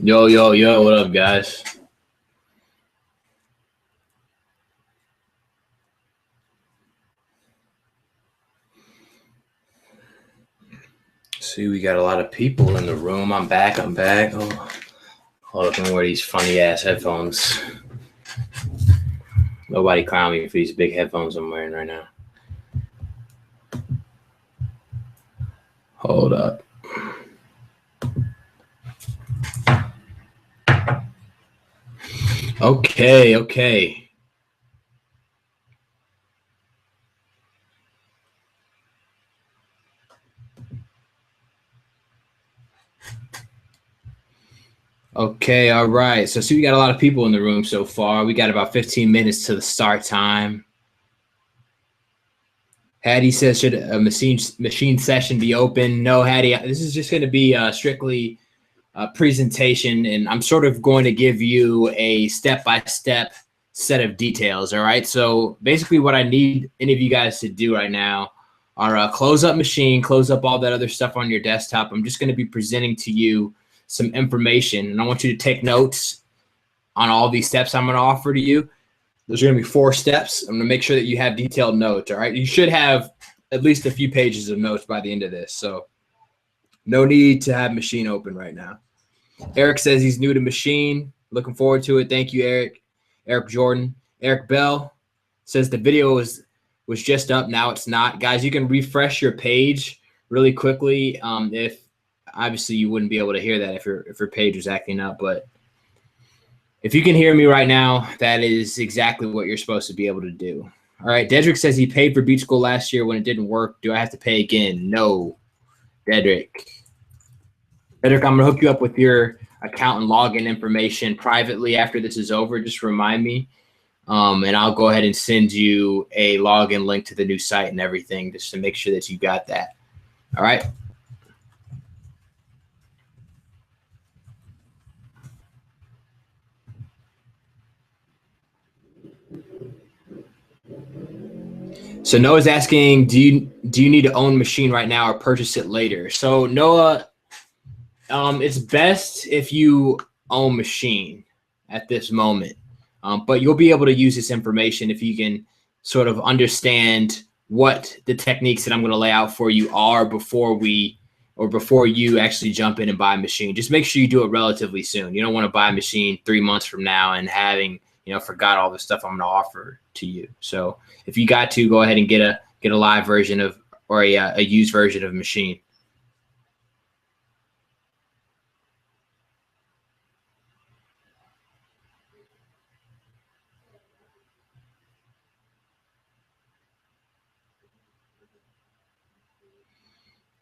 Yo, yo, yo, what up, guys? See, we got a lot of people in the room. I'm back. Oh, hold up, let me wear these funny ass headphones. Nobody clown me for these big headphones I'm wearing right now. Hold up. Okay. Okay, all right. So see, we got a lot of people in the room so far. We got about 15 minutes to the start time. Hattie says, should a machine session be open? No, Hattie, this is just going to be strictly a presentation, and I'm sort of going to give you a step-by-step set of details, all right? So basically what I need any of you guys to do right now are close up machine, close up all that other stuff on your desktop. I'm just going to be presenting to you some information, and I want you to take notes on all these steps I'm going to offer to you. There's going to be 4 steps. I'm going to make sure that you have detailed notes, all right? You should have at least a few pages of notes by the end of this, so no need to have machine open right now. Eric says he's new to machine. Looking forward to it. Thank you, Eric. Eric Jordan. Eric Bell says the video was just up. Now it's not. Guys, you can refresh your page really quickly. If obviously you wouldn't be able to hear that if your page was acting up, but if you can hear me right now, that is exactly what you're supposed to be able to do. All right. Dedrick says he paid for beach school last year when it didn't work. Do I have to pay again? No, Dedrick, I'm going to hook you up with your account and login information privately after this is over. Just remind me, and I'll go ahead and send you a login link to the new site and everything just to make sure that you got that. All right. So Noah's asking, do you need to own machine right now or purchase it later? So Noah, it's best if you own machine at this moment, but you'll be able to use this information if you can sort of understand what the techniques that I'm going to lay out for you are before you actually jump in and buy a machine. Just make sure you do it relatively soon. You don't want to buy a machine 3 months from now and having, forgot all the stuff I'm going to offer to you. So if you got to, go ahead and get a live version of, or a used version of machine.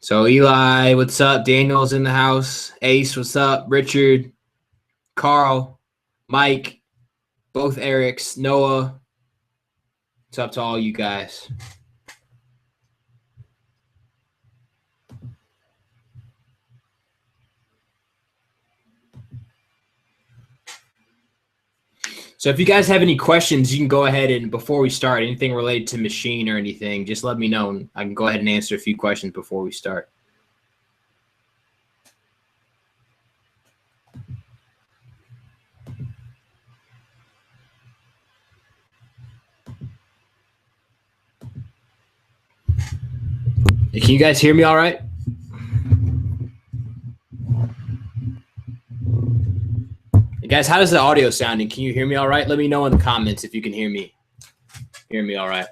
So Eli, what's up? Daniel's in the house. Ace, what's up? Richard, Carl, Mike, both Erics, Noah. What's up to all you guys? So if you guys have any questions, you can go ahead and before we start, anything related to machine or anything, just let me know and I can go ahead and answer a few questions before we start. Can you guys hear me all right? Guys, how does the audio sound? And can you hear me all right? Let me know in the comments if you can hear me. Hear me all right.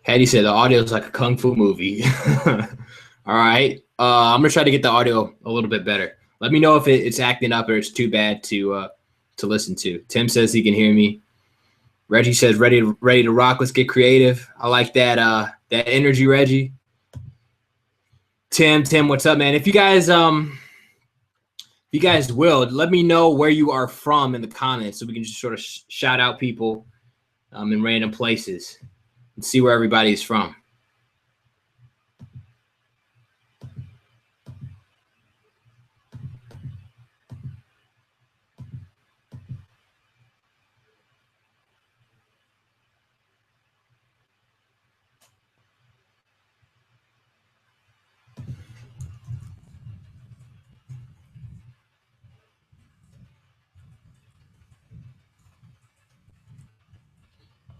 Hattie said the audio is like a kung fu movie. All right. I'm going to try to get the audio a little bit better. Let me know if it's acting up or it's too bad to listen to. Tim says he can hear me. Reggie says ready to rock. Let's get creative. I like that that energy, Reggie. Tim, what's up, man? If you guys will, let me know where you are from in the comments so we can just sort of shout out people in random places and see where everybody's from.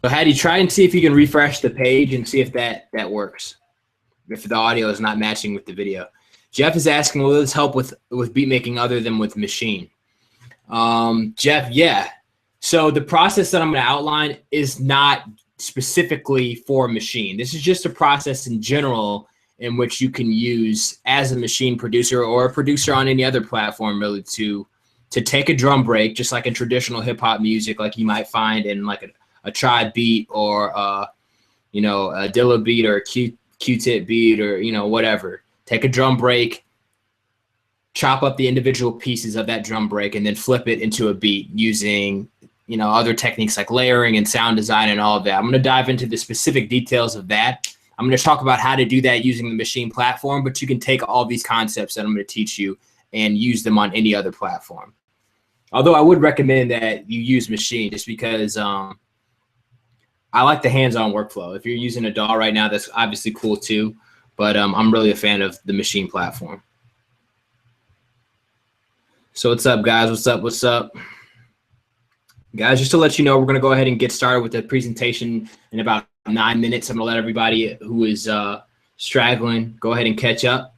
So Hattie, try and see if you can refresh the page and see if that works. If the audio is not matching with the video. Jeff is asking, will this help with beat making other than with Machine? Jeff, yeah. So the process that I'm going to outline is not specifically for Machine. This is just a process in general in which you can use as a Machine producer or a producer on any other platform, really, to take a drum break, just like in traditional hip hop music, like you might find in like a Tribe beat or a Dilla beat or a Q-Tip beat or whatever. Take a drum break, chop up the individual pieces of that drum break, and then flip it into a beat using other techniques like layering and sound design and all of that. I'm going to dive into the specific details of that. I'm going to talk about how to do that using the Machine platform, but you can take all these concepts that I'm going to teach you and use them on any other platform. Although I would recommend that you use Machine just because I like the hands-on workflow. If you're using a DAW right now, that's obviously cool too, but I'm really a fan of the Machine platform. So what's up, guys? What's up? Guys, just to let you know, we're going to go ahead and get started with the presentation in about 9 minutes. I'm going to let everybody who is straggling go ahead and catch up.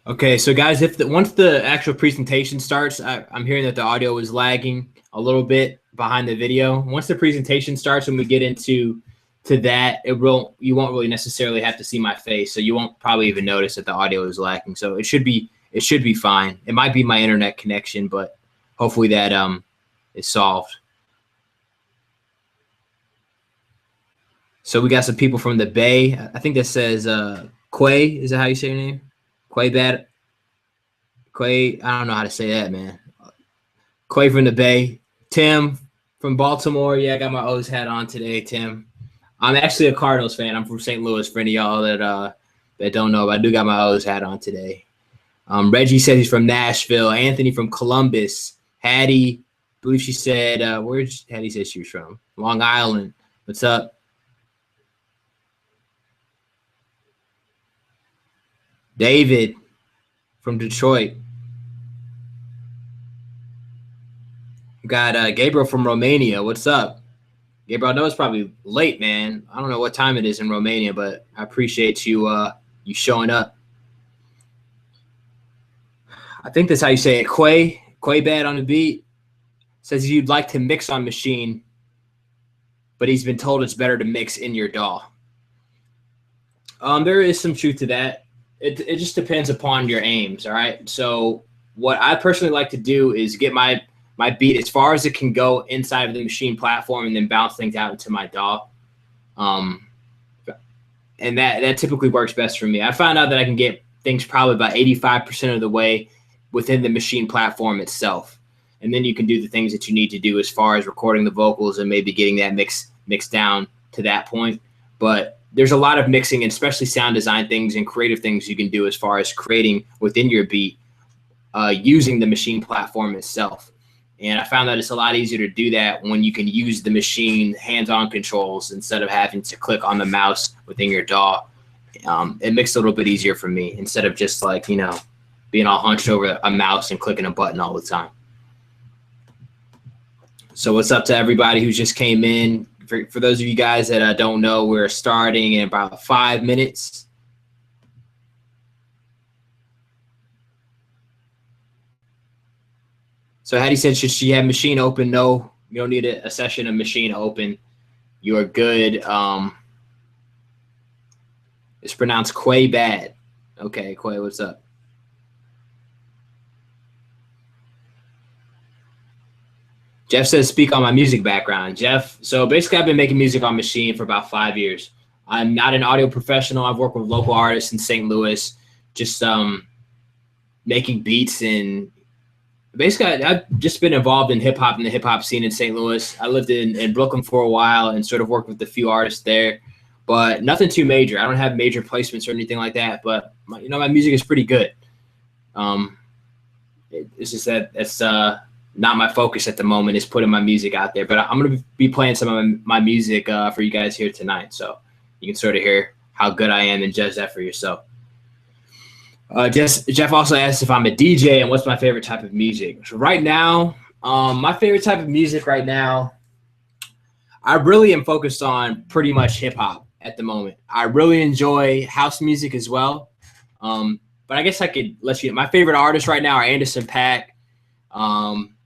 Okay, so guys, once the actual presentation starts, I'm hearing that the audio is lagging a little bit behind the video. Once the presentation starts and we get into that, you won't really necessarily have to see my face, so you won't probably even notice that the audio is lagging. So it should be fine. It might be my internet connection, but hopefully that is solved. So we got some people from the Bay. I think that says Quay. Is that how you say your name? Quay Bad. Quay, I don't know how to say that, man. Quay from the Bay. Tim from Baltimore. Yeah, I got my O's hat on today, Tim. I'm actually a Cardinals fan. I'm from St. Louis, for any of y'all that don't know, but I do got my O's hat on today. Reggie said he's from Nashville. Anthony from Columbus. Hattie, I believe she said, where's Hattie said she was from? Long Island. What's up? David from Detroit. Got Gabriel from Romania. What's up? Gabriel, I know it's probably late, man. I don't know what time it is in Romania, but I appreciate you you showing up. I think that's how you say it. Quay Bad on the beat says you'd like to mix on Machine, but he's been told it's better to mix in your DAW. There is some truth to that. It just depends upon your aims, all right? So what I personally like to do is get my beat as far as it can go inside of the Machine platform and then bounce things out into my DAW. And that typically works best for me. I found out that I can get things probably about 85% of the way within the Machine platform itself. And then you can do the things that you need to do as far as recording the vocals and maybe getting that mix down to that point. But there's a lot of mixing, and especially sound design things and creative things you can do as far as creating within your beat using the Machine platform itself. And I found that it's a lot easier to do that when you can use the Machine hands-on controls instead of having to click on the mouse within your DAW. It makes it a little bit easier for me instead of just like, being all hunched over a mouse and clicking a button all the time. So what's up to everybody who just came in? For those of you guys that don't know, we're starting in about 5 minutes. So Hattie said, should she have Machine open? No, you don't need a session of Machine open. You are good. As It's pronounced Quay Bad. Okay, Quay, what's up? Jeff says, speak on my music background. Jeff, so basically I've been making music on Machine for about 5 years. I'm not an audio professional. I've worked with local artists in St. Louis, just making beats. And basically I've just been involved in hip hop and the hip hop scene in St. Louis. I lived in Brooklyn for a while and sort of worked with a few artists there, but nothing too major. I don't have major placements or anything like that, but my music is pretty good. It's just that it's not my focus at the moment, is putting my music out there, but I'm going to be playing some of my music for you guys here tonight. So you can sort of hear how good I am and judge that for yourself. Jeff also asked if I'm a DJ and what's my favorite type of music. So right now, my favorite type of music right now, I really am focused on pretty much hip hop at the moment. I really enjoy house music as well. But I guess I could let you know. My favorite artists right now are Anderson .Paak,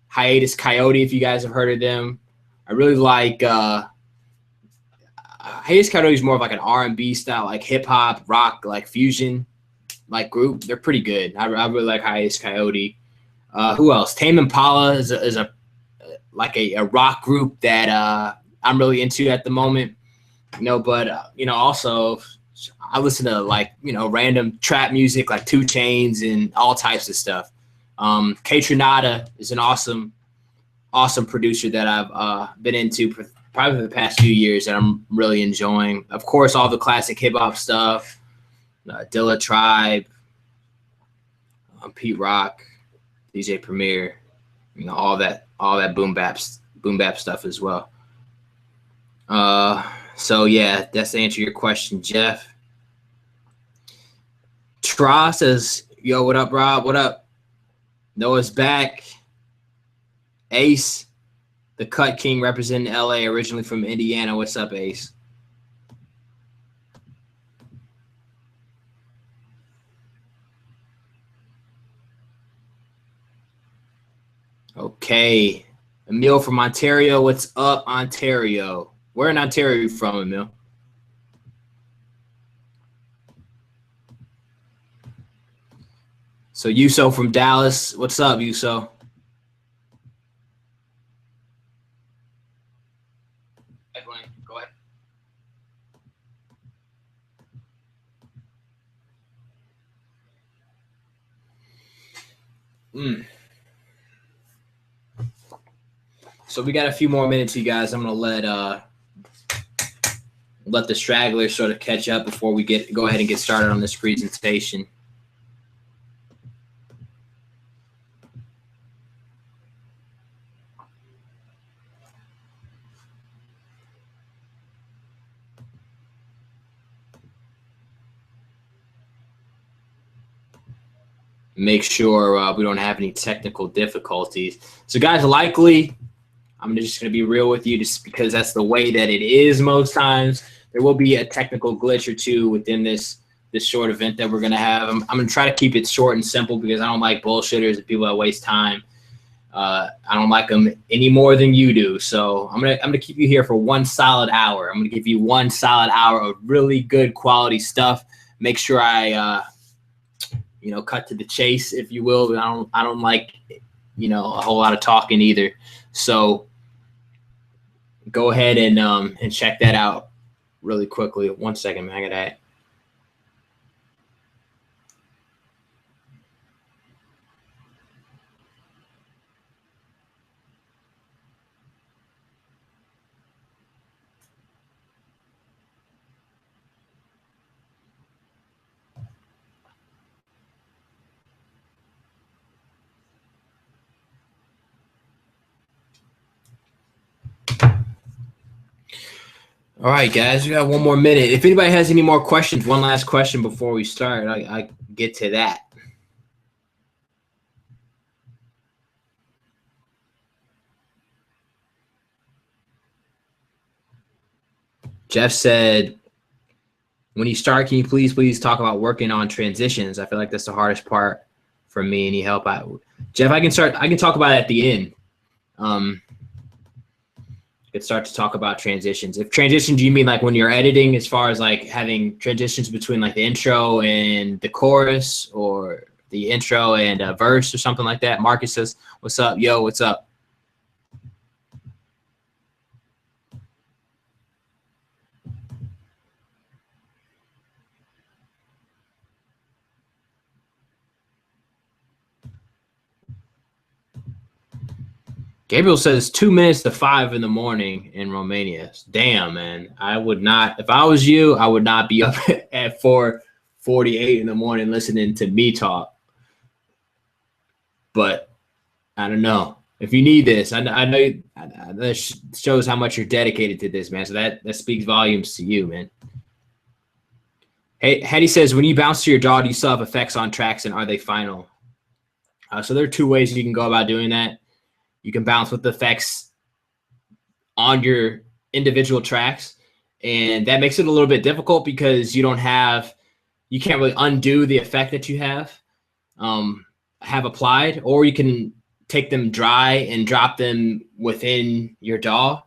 Hiatus Coyote, if you guys have heard of them. I really like Hiatus Coyote is more of like an R&B style, like hip hop, rock, like fusion, like group. They're pretty good. I really like Hiatus Coyote. Who else? Tame Impala is a rock group that I'm really into at the moment. But also I listen to random trap music like 2 Chainz and all types of stuff. K-Tronada is an awesome producer that I've been into probably for the past few years that I'm really enjoying. Of course, all the classic hip hop stuff, Dilla Tribe, Pete Rock, DJ Premier, all that boom bap stuff as well. So yeah, that's to answer your question, Jeff. Tra says, yo, what up, Rob? What up? Noah's back. Ace, the Cut King, representing LA, originally from Indiana. What's up, Ace? Okay. Emil from Ontario. What's up, Ontario? Where in Ontario are you from, Emil? So Yuso from Dallas. What's up, Yuso? Go ahead. So we got a few more minutes, you guys. I'm gonna let the stragglers sort of catch up before we go ahead and get started on this presentation. Make sure we don't have any technical difficulties. So guys, likely, I'm just going to be real with you just because that's the way that it is most times. There will be a technical glitch or two within this short event that we're going to have. I'm going to try to keep it short and simple because I don't like bullshitters and people that waste time. I don't like them any more than you do. So I'm gonna keep you here for 1 solid hour. I'm going to give you 1 solid hour of really good quality stuff. Make sure I cut to the chase, if you will. But I don't like, a whole lot of talking either. So go ahead and check that out really quickly. 1 second, man. I got that. All right, guys, we got 1 more minute. If anybody has any more questions, one last question before we start, I get to that. Jeff said, when you start, can you please talk about working on transitions? I feel like that's the hardest part for me. Any help out? Jeff, I can talk about it at the end. could start to talk about transitions. If transitions, you mean like when you're editing, as far as like having transitions between like the intro and the chorus, or the intro and a verse or something like that. Marcus says, "What's up, yo? What's up?" Gabriel says 2 minutes to 5 in the morning in Romania. Damn, man. I would not, if I was you, I would not be up at 4:48 in the morning listening to me talk. But I don't know. If you need this, I know that shows how much you're dedicated to this, man. So that speaks volumes to you, man. Hey, Hetty says, when you bounce to your DAW, do you still have effects on tracks, and are they final? So there are 2 ways you can go about doing that. You can bounce with the effects on your individual tracks, and that makes it a little bit difficult because you can't really undo the effect that you have applied, or you can take them dry and drop them within your DAW.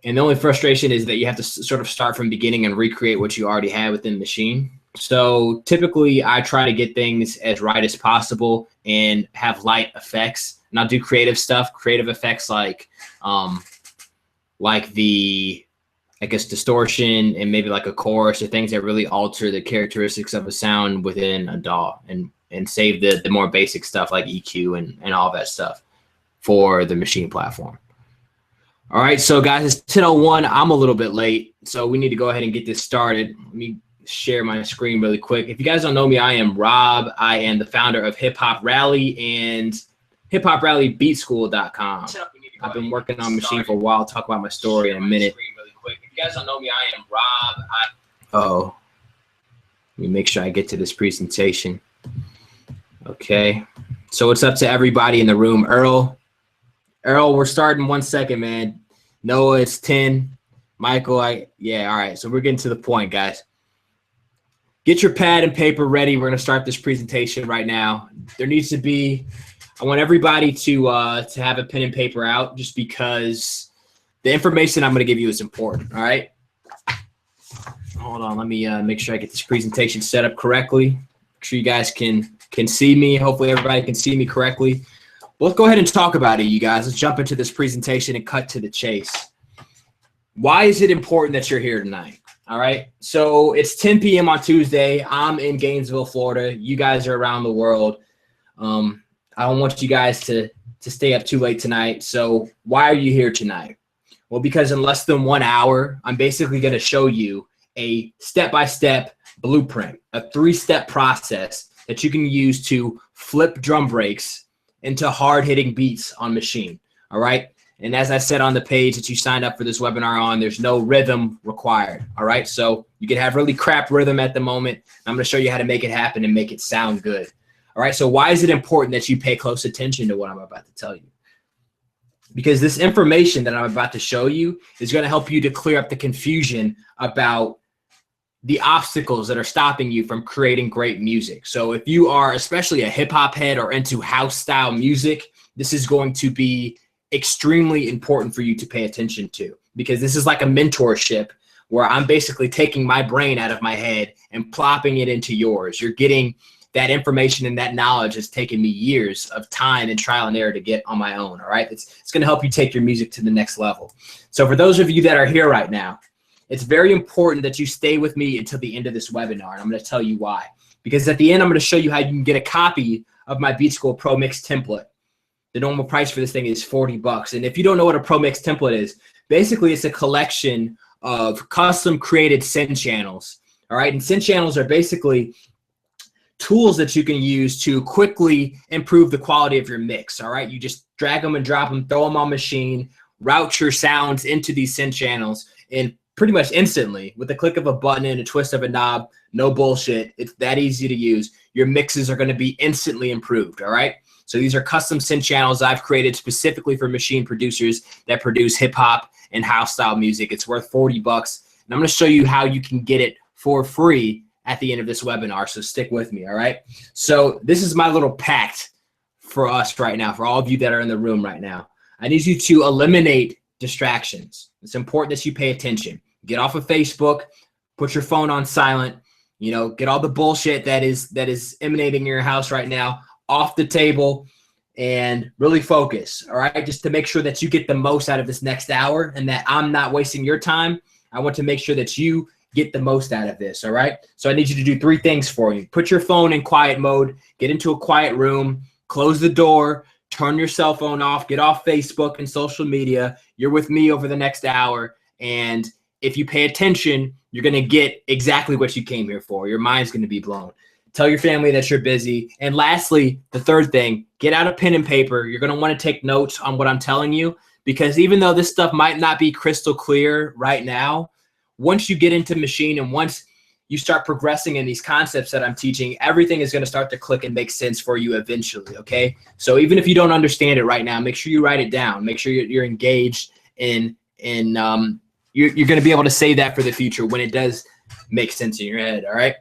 And the only frustration is that you have to sort of start from the beginning and recreate what you already had within the machine. So typically I try to get things as right as possible and have light effects. And I'll do creative stuff, creative effects like the, I guess, distortion and maybe like a chorus, or things that really alter the characteristics of a sound within a DAW, and save the more basic stuff like EQ and all that stuff for the machine platform. All right, so guys, it's 10:01. I'm a little bit late, so we need to go ahead and get this started. Let me share my screen really quick. If you guys don't know me, I am Rob. I am the founder of Hip Hop Rally and hiphoprallybeatschool.com. I've been working on machine for a while. I'll talk about my story in a minute. If you guys don't know me, I am Rob. Let me make sure I get to this presentation. Okay, so what's up to everybody in the room? Earl, we're starting 1 second, man. Noah, it's 10. Michael, all right. So we're getting to the point, guys. Get your pad and paper ready. We're gonna start this presentation right now. There needs to be, I want everybody to have a pen and paper out, just because the information I'm gonna give you is important, all right? Hold on, let me make sure I get this presentation set up correctly. Make sure you guys can see me. Hopefully everybody can see me correctly. Well, let's go ahead and talk about it, you guys. Let's jump into this presentation and cut to the chase. Why is it important that you're here tonight? All right, so it's 10 p.m. on Tuesday. I'm in Gainesville, Florida. You guys are around the world. I don't want you guys to stay up too late tonight. So why are you here tonight? Well, because in less than 1 hour, I'm basically going to show you a step-by-step blueprint, a 3-step process that you can use to flip drum breaks into hard-hitting beats on machine. All right. And as I said on the page that you signed up for this webinar on, there's no rhythm required. All right. So you can have really crap rhythm at the moment. I'm going to show you how to make it happen and make it sound good. All right. So why is it important that you pay close attention to what I'm about to tell you? Because this information that I'm about to show you is going to help you to clear up the confusion about the obstacles that are stopping you from creating great music. So if you are especially a hip hop head or into house style music, this is going to be extremely important for you to pay attention to, because this is like a mentorship where I'm basically taking my brain out of my head and plopping it into yours. You're getting that information, and that knowledge has taken me years of time and trial and error to get on my own. All right. It's going to help you take your music to the next level. So for those of you that are here right now, it's very important that you stay with me until the end of this webinar. And I'm going to tell you why, because at the end, I'm going to show you how you can get a copy of my Beat School Pro Mix template. The normal price for this thing is $40. And if you don't know what a Pro Mix template is, basically it's a collection of custom created send channels. All right. And send channels are basically tools that you can use to quickly improve the quality of your mix. All right. You just drag them and drop them, throw them on machine, route your sounds into these send channels, and pretty much instantly, with the click of a button and a twist of a knob, no bullshit, it's that easy to use. Your mixes are going to be instantly improved. All right. So these are custom synth channels I've created specifically for machine producers that produce hip hop and house style music. It's worth $40. And I'm going to show you how you can get it for free at the end of this webinar. So stick with me. All right. So this is my little pact for us right now, for all of you that are in the room right now. I need you to eliminate distractions. It's important that you pay attention. Get off of Facebook, put your phone on silent, get all the bullshit that is emanating in your house right now off the table and really focus. All right. Just to make sure that you get the most out of this next hour and that I'm not wasting your time. I want to make sure that you get the most out of this. All right. So I need you to do 3 things for you. Put your phone in quiet mode, get into a quiet room, close the door, turn your cell phone off, get off Facebook and social media. You're with me over the next hour. And if you pay attention, you're going to get exactly what you came here for. Your mind's going to be blown. Tell your family that you're busy. And lastly, the third thing, get out a pen and paper. You're going to want to take notes on what I'm telling you, because even though this stuff might not be crystal clear right now, once you get into machine and once you start progressing in these concepts that I'm teaching, everything is going to start to click and make sense for you eventually, okay? So even if you don't understand it right now, make sure you write it down. Make sure you're engaged in you're going to be able to say that for the future when it does make sense in your head, all right?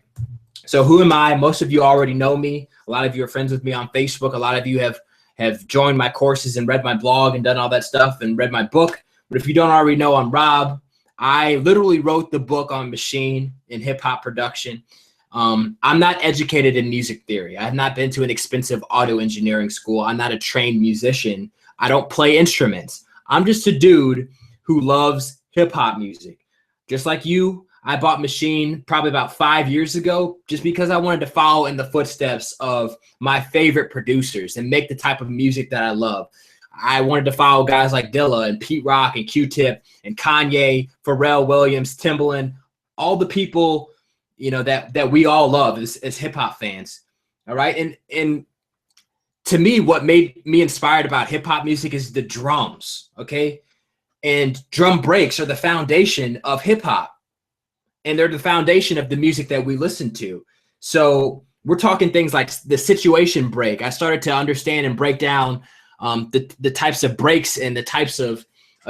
So who am I? Most of you already know me. A lot of you are friends with me on Facebook. A lot of you have joined my courses and read my blog and done all that stuff and read my book. But if you don't already know, I'm Rob. I literally wrote the book on machine and hip hop production. I'm not educated in music theory. I have not been to an expensive audio engineering school. I'm not a trained musician. I don't play instruments. I'm just a dude who loves hip hop music. Just like you, I bought Machine probably about 5 years ago just because I wanted to follow in the footsteps of my favorite producers and make the type of music that I love. I wanted to follow guys like Dilla and Pete Rock and Q-Tip and Kanye, Pharrell Williams, Timbaland, all the people, that we all love as hip hop fans. All right. And to me, what made me inspired about hip hop music is the drums. Okay. And drum breaks are the foundation of hip hop. And they're the foundation of the music that we listen to. So we're talking things like the situation break. I started to understand and break down the types of breaks and the types of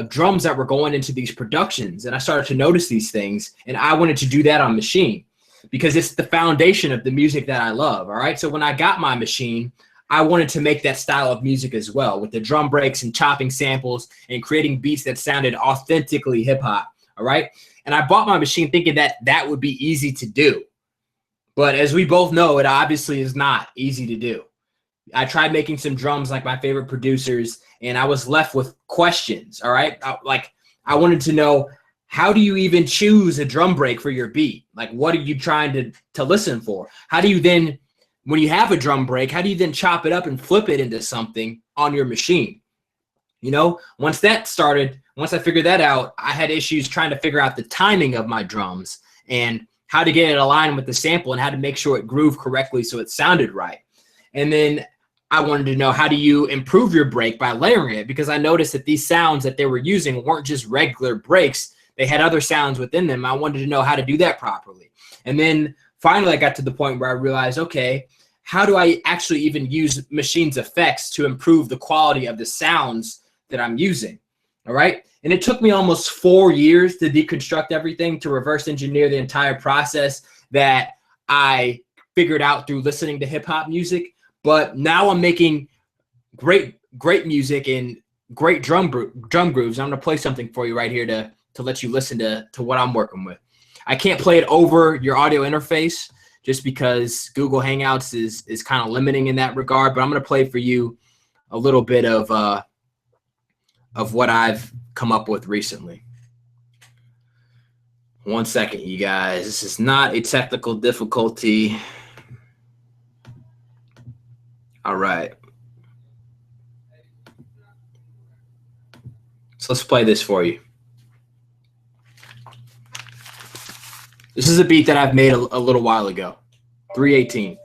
drums that were going into these productions. And I started to notice these things. And I wanted to do that on Machine because it's the foundation of the music that I love. All right. So when I got my Machine, I wanted to make that style of music as well, with the drum breaks and chopping samples and creating beats that sounded authentically hip hop. All right. And I bought my Machine thinking that would be easy to do. But as we both know, it obviously is not easy to do. I tried making some drums like my favorite producers, and I was left with questions, all right? I wanted to know, how do you even choose a drum break for your beat? Like, what are you trying to listen for? How do you then, when you have a drum break, how do you then chop it up and flip it into something on your Machine? Once I figured that out, I had issues trying to figure out the timing of my drums and how to get it aligned with the sample and how to make sure it grooved correctly so it sounded right. And then I wanted to know, how do you improve your break by layering it? Because I noticed that these sounds that they were using weren't just regular breaks. They had other sounds within them. I wanted to know how to do that properly. And then finally I got to the point where I realized, okay, how do I actually even use Machine's effects to improve the quality of the sounds that I'm using? All right. And it took me almost 4 years to deconstruct everything, to reverse engineer the entire process that I figured out through listening to hip hop music. But now I'm making great music and great drum grooves. I'm going to play something for you right here to let you listen to what I'm working with. I can't play it over your audio interface just because Google Hangouts is kind of limiting in that regard. But I'm going to play for you a little bit of what I've come up with recently. 1 second, you guys. This is not a technical difficulty. All right. So let's play this for you. This is a beat that I've made a little while ago. 318.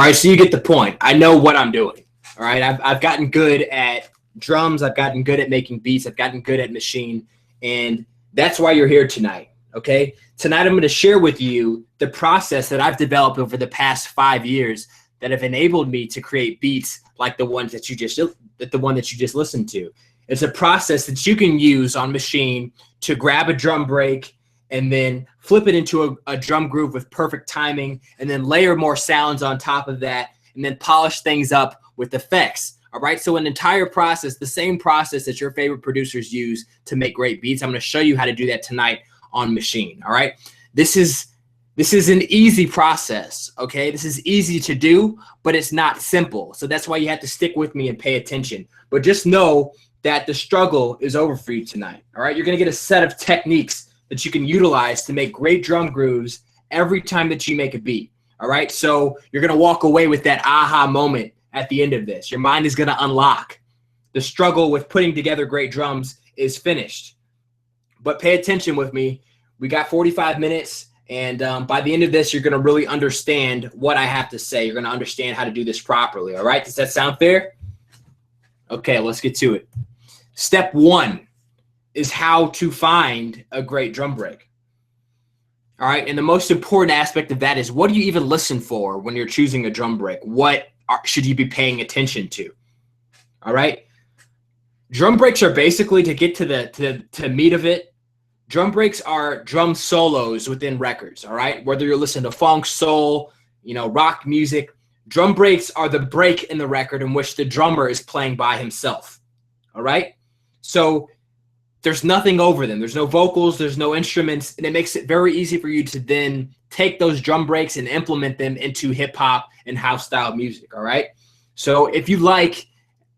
All right, so you get the point. I know what I'm doing. All right, I've gotten good at drums. I've gotten good at making beats. I've gotten good at machine, and that's why you're here tonight. Okay, tonight I'm going to share with you the process that I've developed over the past 5 years that have enabled me to create beats like the one that you just listened to. It's a process that you can use on machine to grab a drum break and then flip it into a drum groove with perfect timing, and then layer more sounds on top of that, and then polish things up with effects. All right, so an entire process, the same process that your favorite producers use to make great beats. I'm going to show you how to do that tonight on machine. All right, this is an easy process. Okay, this is easy to do, but it's not simple. So that's why you have to stick with me and pay attention. But just know that the struggle is over for you tonight. All right, you're going to get a set of techniques that you can utilize to make great drum grooves every time that you make a beat. All right, so you're going to walk away with that aha moment at the end of this. Your mind is going to unlock. The struggle with putting together great drums is finished. But pay attention with me. We got 45 minutes, and by the end of this, you're going to really understand what I have to say. You're going to understand how to do this properly. All right, does that sound fair? Okay, let's get to it. Step one is how to find a great drum break. All right, and the most important aspect of that is, what do you even listen for when you're choosing a drum break? What should you be paying attention to? All right, drum breaks are basically, to get to the meat of it, drum breaks are drum solos within records. All right, whether you're listening to funk, soul, rock music, drum breaks are the break in the record in which the drummer is playing by himself. All right, so there's nothing over them. There's no vocals, there's no instruments, and it makes it very easy for you to then take those drum breaks and implement them into hip hop and house style music. All right, so if you like,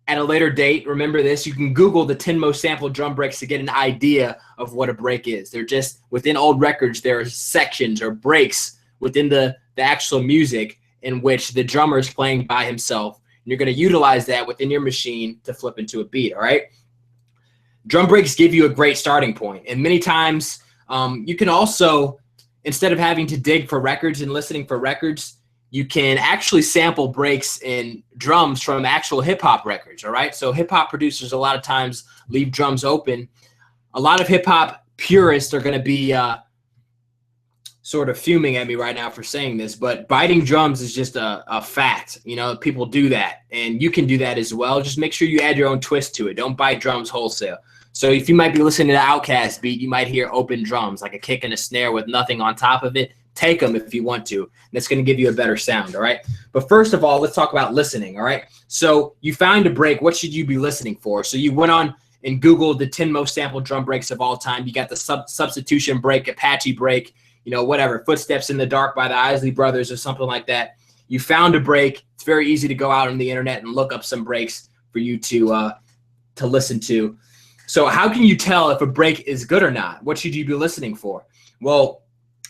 at a later date, remember this, you can Google the 10 most sampled drum breaks to get an idea of what a break is. They're just, within old records, there are sections or breaks within the actual music in which the drummer is playing by himself. And you're going to utilize that within your machine to flip into a beat. All right, drum breaks give you a great starting point, and many times you can also, instead of having to dig for records and listening for records, you can actually sample breaks in drums from actual hip-hop records. All right, so hip-hop producers a lot of times leave drums open. A lot of hip-hop purists are going to be sort of fuming at me right now for saying this, but biting drums is just a fact. People do that, and you can do that as well. Just make sure you add your own twist to it. Don't bite drums wholesale. So if you might be listening to the Outkast beat, you might hear open drums, like a kick and a snare with nothing on top of it. Take them if you want to. That's going to give you a better sound, all right? But first of all, let's talk about listening, all right? So you found a break. What should you be listening for? So you went on and Googled the 10 most sampled drum breaks of all time. You got the substitution break, Apache break, whatever, Footsteps in the Dark by the Isley Brothers or something like that. You found a break. It's very easy to go out on the internet and look up some breaks for you to listen to. So how can you tell if a break is good or not? What should you be listening for? Well,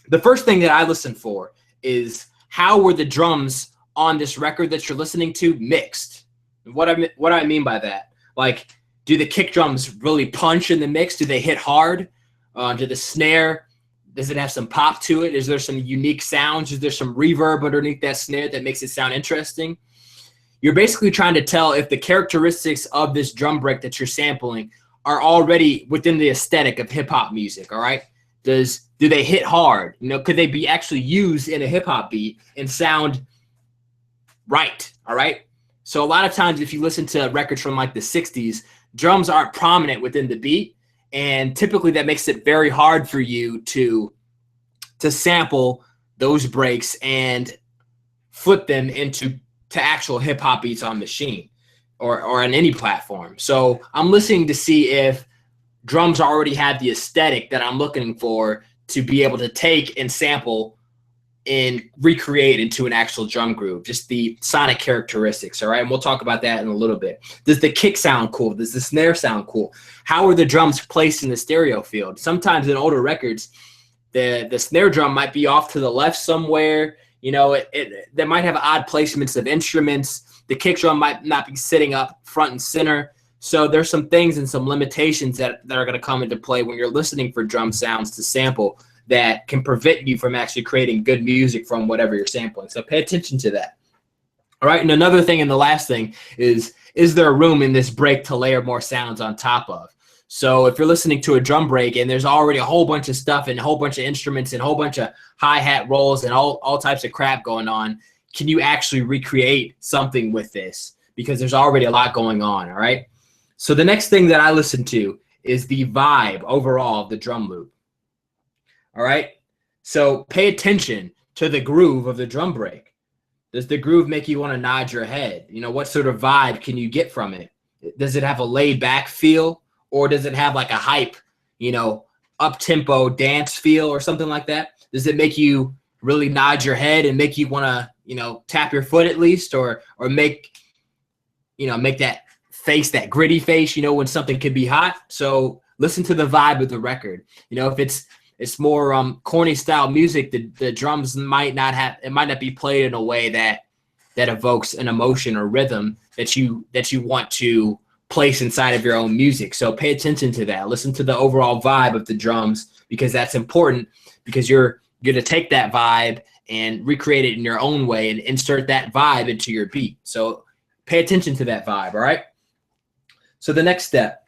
the first thing that I listen for is, how were the drums on this record that you're listening to mixed? What do I mean by that? Like, do the kick drums really punch in the mix? Do they hit hard? Do the snare, does it have some pop to it? Is there some unique sounds? Is there some reverb underneath that snare that makes it sound interesting? You're basically trying to tell if the characteristics of this drum break that you're sampling are already within the aesthetic of hip hop music. All right, do they hit hard? Could they be actually used in a hip hop beat and sound right? All right, so a lot of times if you listen to records from like the 60s, drums aren't prominent within the beat, and typically that makes it very hard for you to sample those breaks and flip them into actual hip hop beats on machine or on any platform. So I'm listening to see if drums already have the aesthetic that I'm looking for to be able to take and sample and recreate into an actual drum groove, just the sonic characteristics. All right, and we'll talk about that in a little bit. Does the kick sound cool? Does the snare sound cool? How are the drums placed in the stereo field? Sometimes in older records, the snare drum might be off to the left somewhere. They might have odd placements of instruments. The kick drum might not be sitting up front and center. So there's some things and some limitations that are going to come into play when you're listening for drum sounds to sample that can prevent you from actually creating good music from whatever you're sampling. So pay attention to that. All right, and another thing and the last thing is there room in this break to layer more sounds on top of? So if you're listening to a drum break and there's already a whole bunch of stuff and a whole bunch of instruments and a whole bunch of hi-hat rolls and all types of crap going on, can you actually recreate something with this? Because there's already a lot going on, all right? So the next thing that I listen to is the vibe overall of the drum loop, all right? So pay attention to the groove of the drum break. Does the groove make you want to nod your head? You know, what sort of vibe can you get from it? Does it have a laid back feel, or does it have like a hype, you know, up-tempo dance feel or something like that? Does it make you really nod your head and make you want to, you know, tap your foot at least, or make, you know, make that face, that gritty face, you know, when something could be hot? So listen to the vibe of the record. You know, if it's more corny style music, the drums might not be played in a way that evokes an emotion or rhythm that you want to place inside of your own music. So pay attention to that. Listen to the overall vibe of the drums, because that's important, because you're going to take that vibe and recreate it in your own way and insert that vibe into your beat. So pay attention to that vibe, all right? So the next step,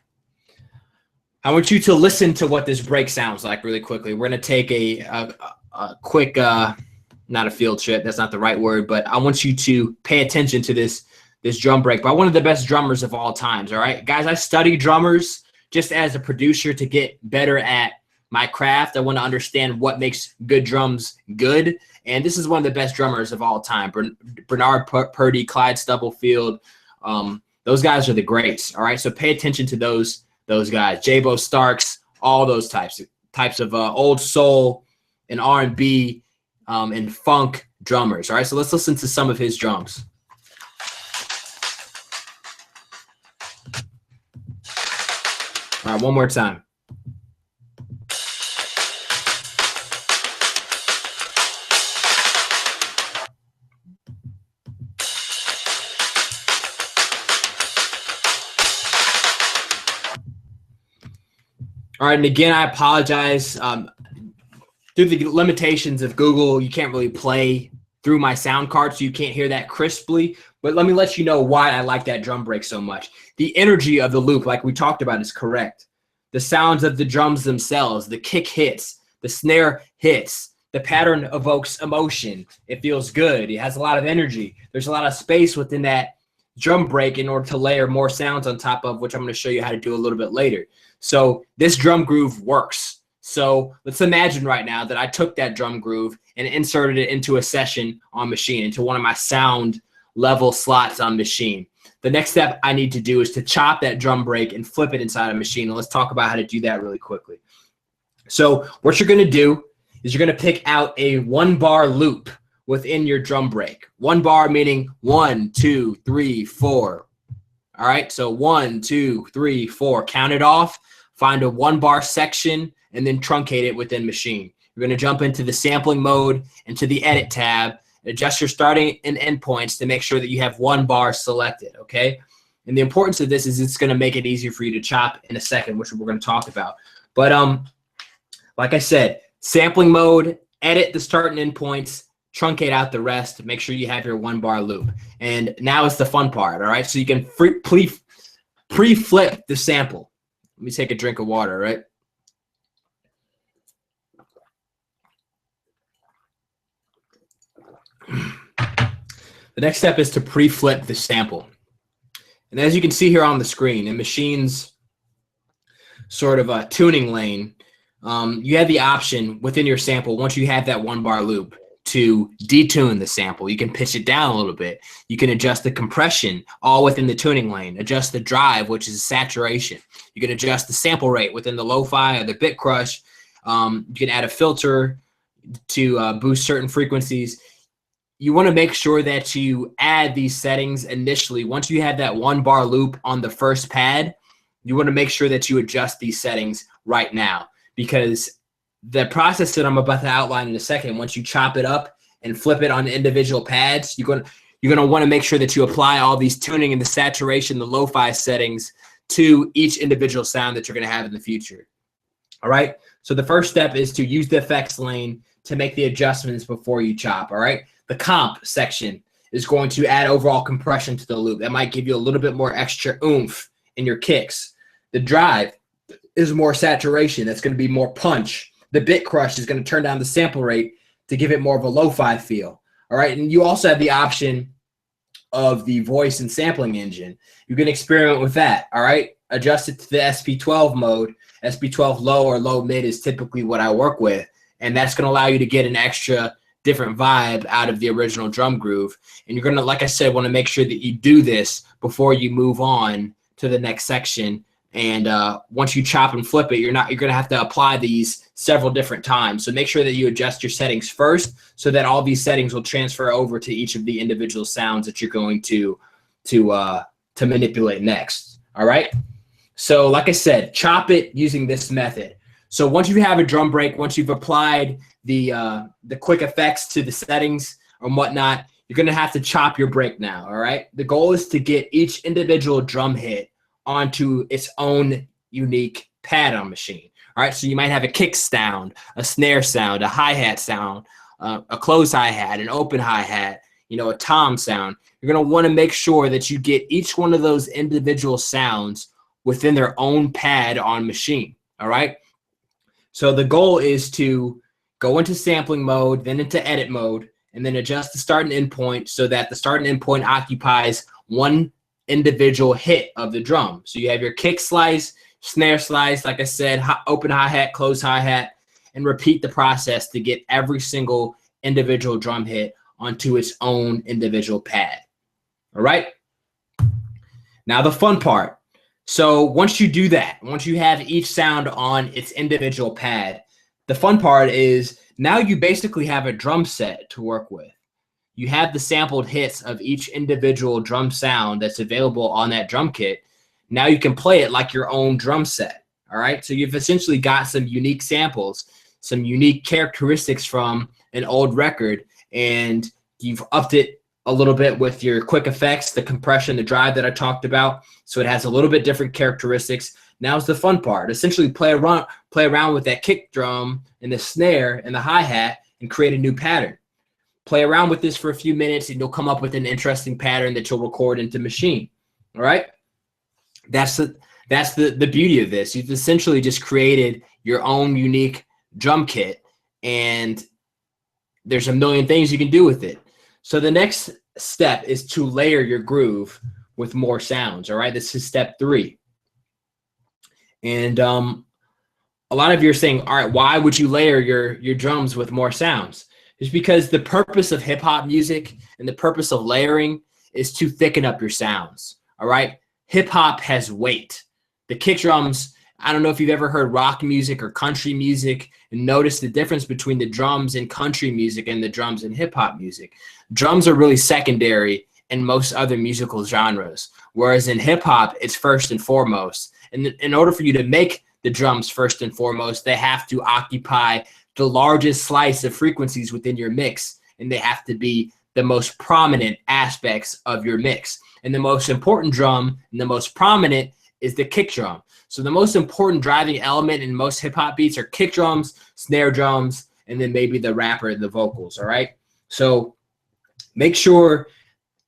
I want you to listen to what this break sounds like really quickly. We're going to take a quick, not a field trip, that's not the right word, but I want you to pay attention to this drum break by one of the best drummers of all times, all right? Guys, I study drummers just as a producer to get better at my craft. I want to understand what makes good drums good, and this is one of the best drummers of all time. Bernard Purdy, Clyde Stubblefield, those guys are the greats, all right? So pay attention to those guys, Jabo Starks, all those types of old soul and R&B and funk drummers, all right? So let's listen to some of his drums. All right, one more time. All right, and again, I apologize. Through the limitations of Google, you can't really play through my sound card, so you can't hear that crisply. But let me let you know why I like that drum break so much. The energy of the loop, like we talked about, is correct. The sounds of the drums themselves, the kick hits, the snare hits, the pattern evokes emotion. It feels good. It has a lot of energy. There's a lot of space within that drum break in order to layer more sounds on top of, which I'm going to show you how to do a little bit later. So this drum groove works. So let's imagine right now that I took that drum groove and inserted it into a session on Machine, into one of my sound level slots on Machine. The next step I need to do is to chop that drum break and flip it inside a Machine. And let's talk about how to do that really quickly. So what you're going to do is you're going to pick out a 1-bar loop within your drum break. 1 bar meaning 1, 2, 3, 4. All right, so 1, 2, 3, 4. Count it off. Find a 1-bar section and then truncate it within Machine. You're going to jump into the sampling mode, into the edit tab, adjust your starting and end points to make sure that you have 1 bar selected, okay? And the importance of this is it's going to make it easier for you to chop in a second, which we're going to talk about. But like I said, sampling mode, edit the start and end points, truncate out the rest, make sure you have your 1-bar loop. And now it's the fun part, all right? So you can pre-flip the sample. Let me take a drink of water, right? The next step is to pre-flip the sample. And as you can see here on the screen, in Machine's sort of a tuning lane, you have the option within your sample, once you have that 1-bar loop, to detune the sample. You can pitch it down a little bit. You can adjust the compression all within the tuning lane, adjust the drive, which is saturation. You can adjust the sample rate within the lo-fi or the bit crush. You can add a filter to boost certain frequencies. You want to make sure that you add these settings initially. Once you have that 1-bar loop on the first pad, you want to make sure that you adjust these settings right now, because the process that I'm about to outline in a second, once you chop it up and flip it on individual pads, you're going to want to make sure that you apply all these tuning and the saturation, the lo-fi settings to each individual sound that you're going to have in the future. All right. So the first step is to use the effects lane to make the adjustments before you chop. All right. The comp section is going to add overall compression to the loop. That might give you a little bit more extra oomph in your kicks. The drive is more saturation. That's going to be more punch. The bit crush is going to turn down the sample rate to give it more of a lo-fi feel. All right. And you also have the option of the voice and sampling engine. You can experiment with that. All right. Adjust it to the SP12 mode. SP12 low or low mid is typically what I work with. And that's going to allow you to get an extra different vibe out of the original drum groove. And you're going to, like I said, want to make sure that you do this before you move on to the next section. And once you chop and flip it, you're going to have to apply these several different times. So make sure that you adjust your settings first so that all these settings will transfer over to each of the individual sounds that you're going to manipulate next. All right. So like I said, chop it using this method. So once you have a drum break, once you've applied the quick effects to the settings and whatnot, you're going to have to chop your break now. All right. The goal is to get each individual drum hit onto its own unique pad on machine. All right. So you might have a kick sound, a snare sound, a hi-hat sound, a close hi-hat, an open hi-hat, a tom sound. You're going to want to make sure that you get each one of those individual sounds within their own pad on machine. All right. So the goal is to go into sampling mode, then into edit mode, and then adjust the start and end point so that the start and end point occupies one individual hit of the drum. So you have your kick slice, snare slice, like I said, open hi-hat, close hi-hat, and repeat the process to get every single individual drum hit onto its own individual pad. All right. Now the fun part. So once you do that, once you have each sound on its individual pad, the fun part is now you basically have a drum set to work with. You have the sampled hits of each individual drum sound that's available on that drum kit. Now you can play it like your own drum set. All right. So you've essentially got some unique samples, some unique characteristics from an old record, and you've upped it a little bit with your quick effects, the compression, the drive that I talked about. So it has a little bit different characteristics. Now's the fun part. Essentially play around with that kick drum and the snare and the hi-hat and create a new pattern. Play around with this for a few minutes and you'll come up with an interesting pattern that you'll record into machine. All right. That's the beauty of this. You've essentially just created your own unique drum kit, and there's a million things you can do with it. So the next step is to layer your groove with more sounds. All right. This is step 3. And a lot of you are saying, all right, why would you layer your drums with more sounds? It's because the purpose of hip hop music and the purpose of layering is to thicken up your sounds. All right. Hip hop has weight. The kick drums, I don't know if you've ever heard rock music or country music and noticed the difference between the drums in country music and the drums in hip hop music. Drums are really secondary in most other musical genres, whereas in hip hop, it's first and foremost. And in order for you to make the drums first and foremost, they have to occupy the largest slice of frequencies within your mix, and they have to be the most prominent aspects of your mix. And the most important drum and the most prominent is the kick drum. So the most important driving element in most hip hop beats are kick drums, snare drums, and then maybe the rapper, the vocals. All right. So make sure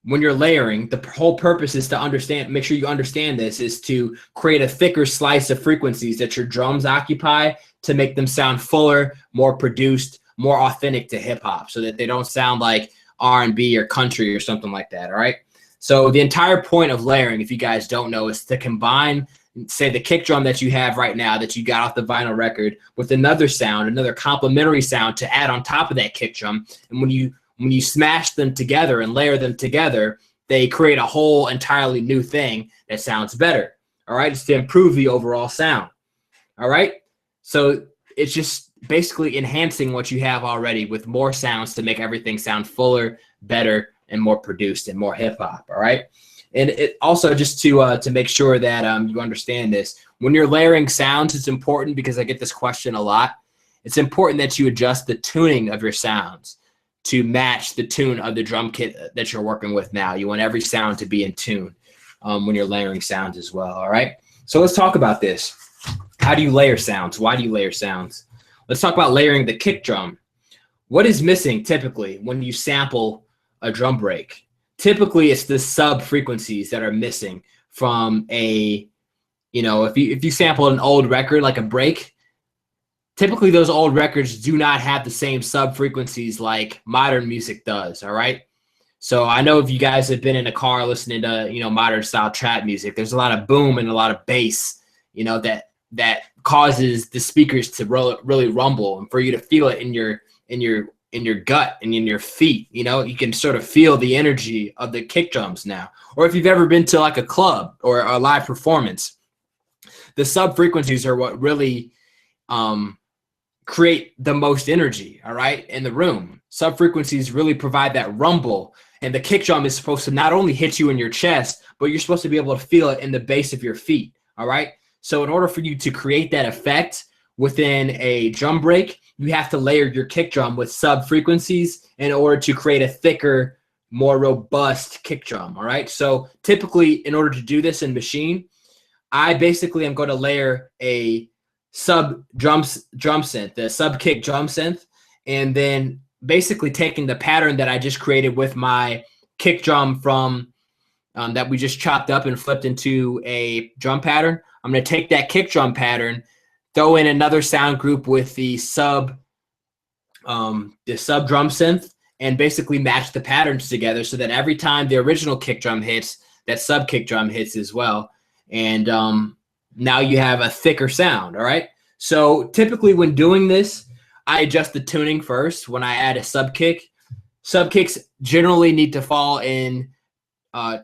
when you're layering, the whole purpose is to make sure you understand this, is to create a thicker slice of frequencies that your drums occupy to make them sound fuller, more produced, more authentic to hip hop, so that they don't sound like R&B or country or something like that. All right. So the entire point of layering, if you guys don't know, is to combine, say, the kick drum that you have right now that you got off the vinyl record with another sound, another complementary sound to add on top of that kick drum. And when you smash them together and layer them together, they create a whole entirely new thing that sounds better. All right. It's to improve the overall sound. All right. So it's just basically enhancing what you have already with more sounds to make everything sound fuller, better, and more produced and more hip hop. All right. And it also, just to make sure that you understand this, when you're layering sounds, it's important, because I get this question a lot. It's important that you adjust the tuning of your sounds to match the tune of the drum kit that you're working with now. You want every sound to be in tune when you're layering sounds as well. All right. So let's talk about this. How do you layer sounds? Why do you layer sounds? Let's talk about layering the kick drum. What is missing typically when you sample a drum break? typically it's the sub frequencies that are missing from a, if you sample an old record like a break, typically those old records do not have the same sub frequencies like modern music does. All right. So I know if you guys have been in a car listening to, modern style trap music, there's a lot of boom and a lot of bass, that causes the speakers to really rumble, and for you to feel it in your gut and in your feet. You can sort of feel the energy of the kick drums now. Or if you've ever been to like a club or a live performance, the sub frequencies are what really create the most energy, all right, in the room. Sub frequencies really provide that rumble, and the kick drum is supposed to not only hit you in your chest, but you're supposed to be able to feel it in the base of your feet, all right? So in order for you to create that effect within a drum break, you have to layer your kick drum with sub frequencies in order to create a thicker, more robust kick drum, all right? So typically, in order to do this in Machine, I basically am going to layer a sub drum synth, the sub kick drum synth, and then basically taking the pattern that I just created with my kick drum from that we just chopped up and flipped into a drum pattern. I'm going to take that kick drum pattern, throw in another sound group with the sub drum synth, and basically match the patterns together so that every time the original kick drum hits, that sub kick drum hits as well. And now you have a thicker sound, all right? So typically when doing this, I adjust the tuning first when I add a sub kick. Sub kicks generally need to fall in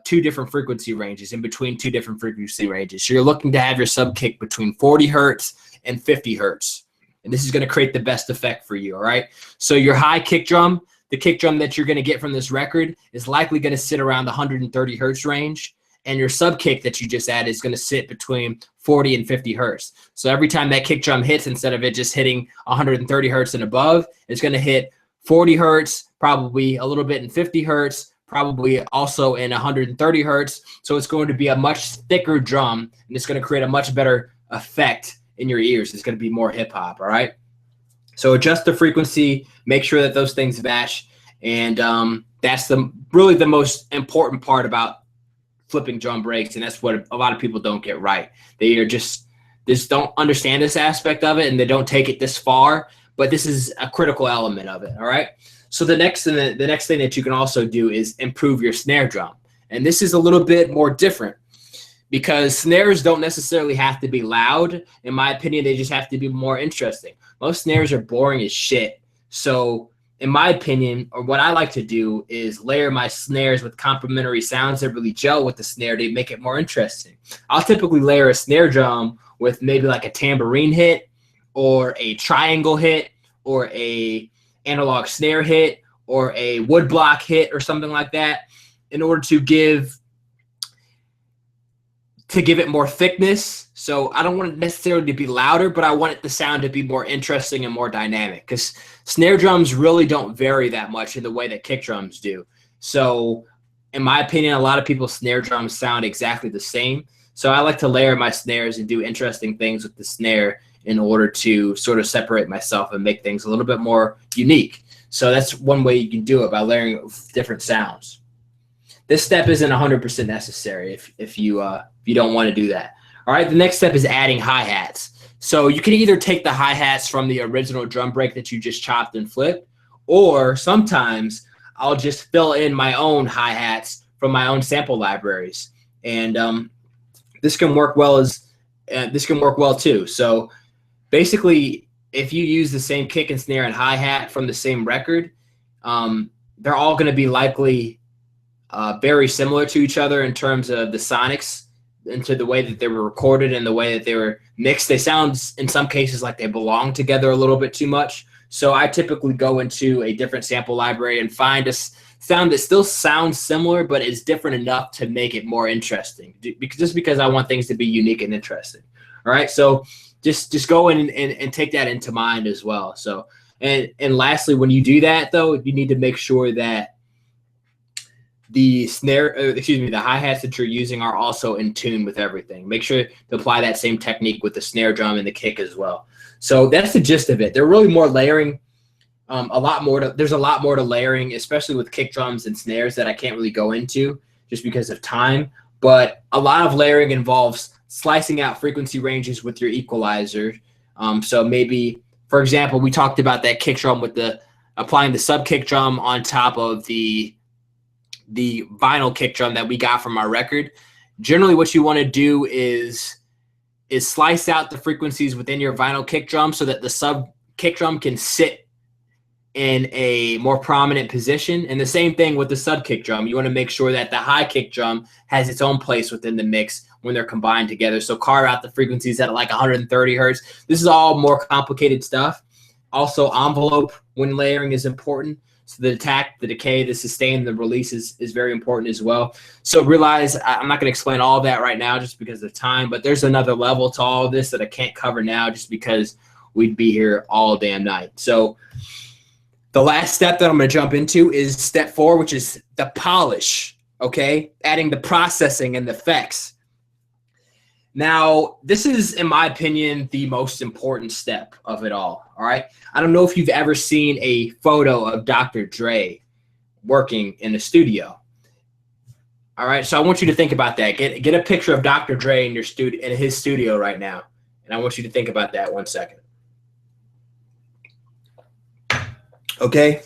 two different frequency ranges, in between two different frequency ranges. So you're looking to have your sub kick between 40 hertz and 50 hertz. And this is going to create the best effect for you, all right? So your high kick drum, the kick drum that you're going to get from this record, is likely going to sit around the 130 hertz range. And your sub kick that you just added is going to sit between 40 and 50 hertz. So every time that kick drum hits, instead of it just hitting 130 hertz and above, it's going to hit 40 hertz, probably a little bit in 50 hertz, probably also in 130 hertz. So it's going to be a much thicker drum, and it's going to create a much better effect in your ears. It's going to be more hip hop, all right? So adjust the frequency, make sure that those things match, and that's really the most important part about flipping drum breaks, and that's what a lot of people don't get right. They are just don't understand this aspect of it, and they don't take it this far, but this is a critical element of it, all right? So the next thing that you can also do is improve your snare drum. And this is a little bit more different because snares don't necessarily have to be loud. In my opinion, they just have to be more interesting. Most snares are boring as shit. So in my opinion, or what I like to do, is layer my snares with complementary sounds that really gel with the snare to make it more interesting. I'll typically layer a snare drum with maybe like a tambourine hit or a triangle hit or a analog snare hit or a woodblock hit or something like that in order to give it more thickness. So I don't want it necessarily to be louder, but I want the sound to be more interesting and more dynamic, because snare drums really don't vary that much in the way that kick drums do. So in my opinion, a lot of people's snare drums sound exactly the same. So I like to layer my snares and do interesting things with the snare in order to sort of separate myself and make things a little bit more unique. So that's one way you can do it, by layering different sounds. This step isn't 100% necessary if you don't want to do that. All right, the next step is adding hi-hats. So you can either take the hi-hats from the original drum break that you just chopped and flipped, or sometimes I'll just fill in my own hi-hats from my own sample libraries. And this can work well too. So basically, if you use the same kick and snare and hi-hat from the same record, they're all going to be likely very similar to each other in terms of the sonics, into the way that they were recorded and the way that they were mixed. They sound in some cases like they belong together a little bit too much. So I typically go into a different sample library and find a sound that still sounds similar, but is different enough to make it more interesting, just because I want things to be unique and interesting. All right, so just go in and take that into mind as well. So and lastly, when you do that though, you need to make sure that the hi-hats that you're using are also in tune with everything. Make sure to apply that same technique with the snare drum and the kick as well. So that's the gist of it. They're really more layering There's a lot more to layering, especially with kick drums and snares that I can't really go into just because of time. But a lot of layering involves slicing out frequency ranges with your equalizer. So maybe, for example, we talked about that kick drum with applying the sub kick drum on top of the vinyl kick drum that we got from our record. Generally, what you want to do is slice out the frequencies within your vinyl kick drum so that the sub kick drum can sit in a more prominent position. And the same thing with the sub kick drum. You want to make sure that the high kick drum has its own place within the mix when they're combined together. So carve out the frequencies at like 130 hertz. This is all more complicated stuff. Also, envelope when layering is important. So the attack, the decay, the sustain, the release is very important as well. So realize I'm not going to explain all of that right now just because of time, but there's another level to all of this that I can't cover now just because we'd be here all damn night. So the last step that I'm going to jump into is step 4, which is the polish, okay? Adding the processing and the effects. Now, this is, in my opinion, the most important step of it all right? I don't know if you've ever seen a photo of Dr. Dre working in a studio. All right, so I want you to think about that. Get a picture of Dr. Dre in his studio right now, and I want you to think about that 1 second. Okay,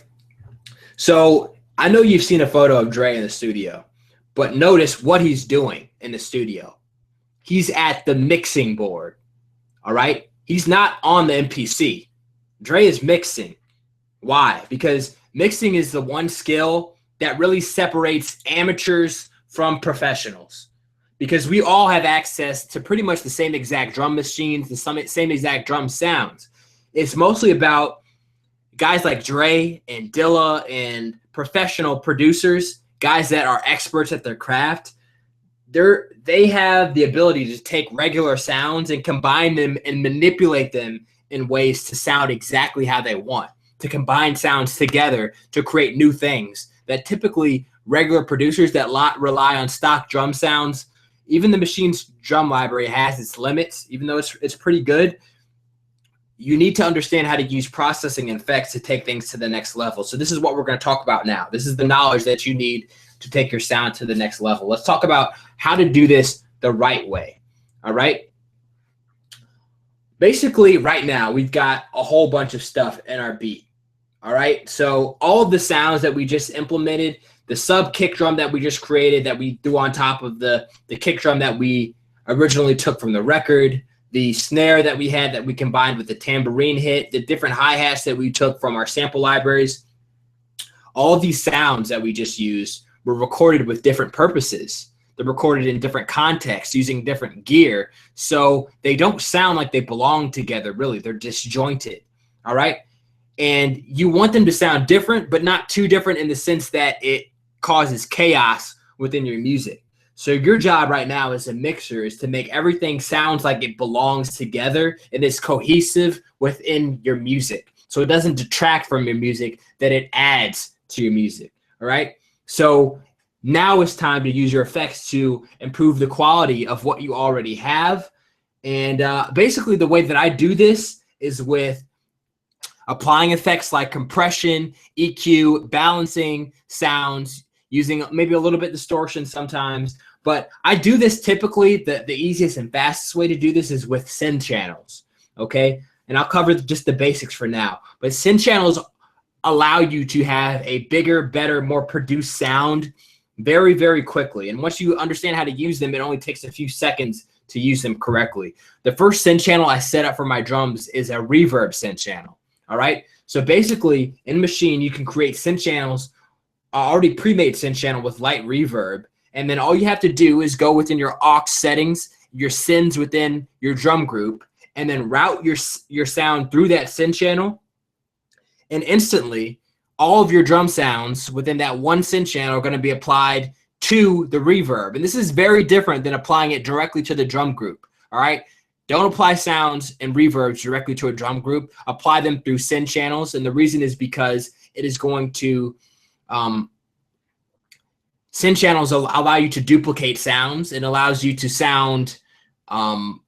so I know you've seen a photo of Dre in the studio, but notice what he's doing in the studio. He's at the mixing board, all right? He's not on the MPC. Dre is mixing. Why? Because mixing is the one skill that really separates amateurs from professionals, because we all have access to pretty much the same exact drum machines, the same exact drum sounds. It's mostly about guys like Dre and Dilla and professional producers, guys that are experts at their craft. They have the ability to take regular sounds and combine them and manipulate them in ways to sound exactly how they want, to combine sounds together to create new things that typically regular producers that rely on stock drum sounds, even the machine's drum library has its limits, even though it's pretty good. You need to understand how to use processing and effects to take things to the next level. So this is what we're going to talk about now. This is the knowledge that you need to take your sound to the next level. Let's talk about how to do this the right way. All right. Basically, right now, we've got a whole bunch of stuff in our beat. All right. So all of the sounds that we just implemented, the sub kick drum that we just created that we threw on top of the kick drum that we originally took from the record, the snare that we had that we combined with the tambourine hit, the different hi-hats that we took from our sample libraries, all of these sounds that we just used were recorded with different purposes. They're recorded in different contexts using different gear. So they don't sound like they belong together, really. They're disjointed, all right? And you want them to sound different, but not too different in the sense that it causes chaos within your music. So your job right now as a mixer is to make everything sound like it belongs together and is cohesive within your music. So it doesn't detract from your music, that it adds to your music, all right? So now it's time to use your effects to improve the quality of what you already have. And basically the way that I do this is with applying effects like compression, EQ, balancing sounds, using maybe a little bit distortion sometimes. But I do this typically, the easiest and fastest way to do this is with send channels, okay? And I'll cover just the basics for now. But send channels allow you to have a bigger, better, more produced sound very, very quickly. And once you understand how to use them, it only takes a few seconds to use them correctly. The first send channel I set up for my drums is a reverb send channel, all right? So basically, in Machine, you can create send channels, already pre-made send channel with light reverb, and then all you have to do is go within your aux settings, your sends within your drum group, and then route your sound through that send channel, and instantly, all of your drum sounds within that one send channel are going to be applied to the reverb. And this is very different than applying it directly to the drum group, all right? Don't apply sounds and reverbs directly to a drum group. Apply them through send channels, and the reason is because it is going to send channels allow you to duplicate sounds and allows you to sound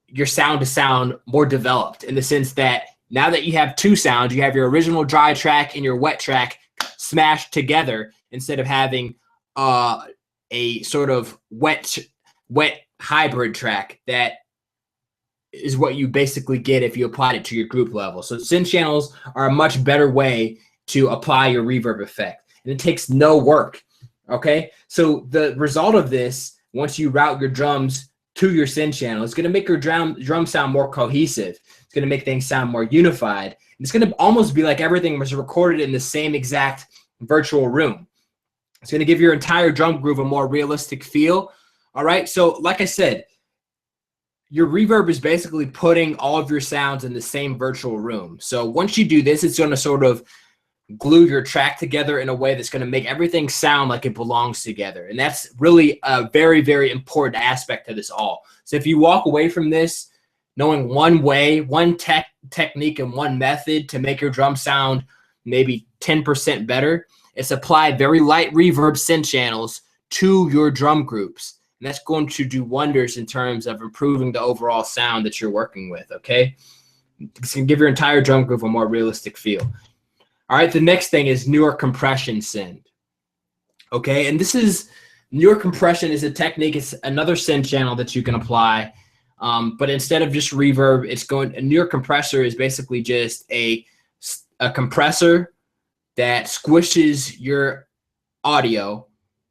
your sound to sound more developed in the sense that Now that you have two sounds, you have your original dry track and your wet track smashed together instead of having a sort of wet hybrid track that is what you basically get if you applied it to your group level. So send channels are a much better way to apply your reverb effect, and it takes no work. Okay, so the result of this, once you route your drums to your send channel, it's going to make your drum sound more cohesive. It's going to make things sound more unified. It's going to almost be like everything was recorded in the same exact virtual room. It's going to give your entire drum groove a more realistic feel. All right, so like I said, your reverb is basically putting all of your sounds in the same virtual room. So once you do this, it's going to sort of glue your track together in a way that's going to make everything sound like it belongs together. And that's really a very, very important aspect to this all. So if you walk away from this knowing one way, one technique and one method to make your drum sound maybe 10% better, it's apply very light reverb send channels to your drum groups. And that's going to do wonders in terms of improving the overall sound that you're working with, okay? It's going to give your entire drum groove a more realistic feel. All right, the next thing is Newer compression send. Okay, and this is Newer compression is a technique. It's another send channel that you can apply, but instead of just reverb, a Newer compressor is basically just a compressor that squishes your audio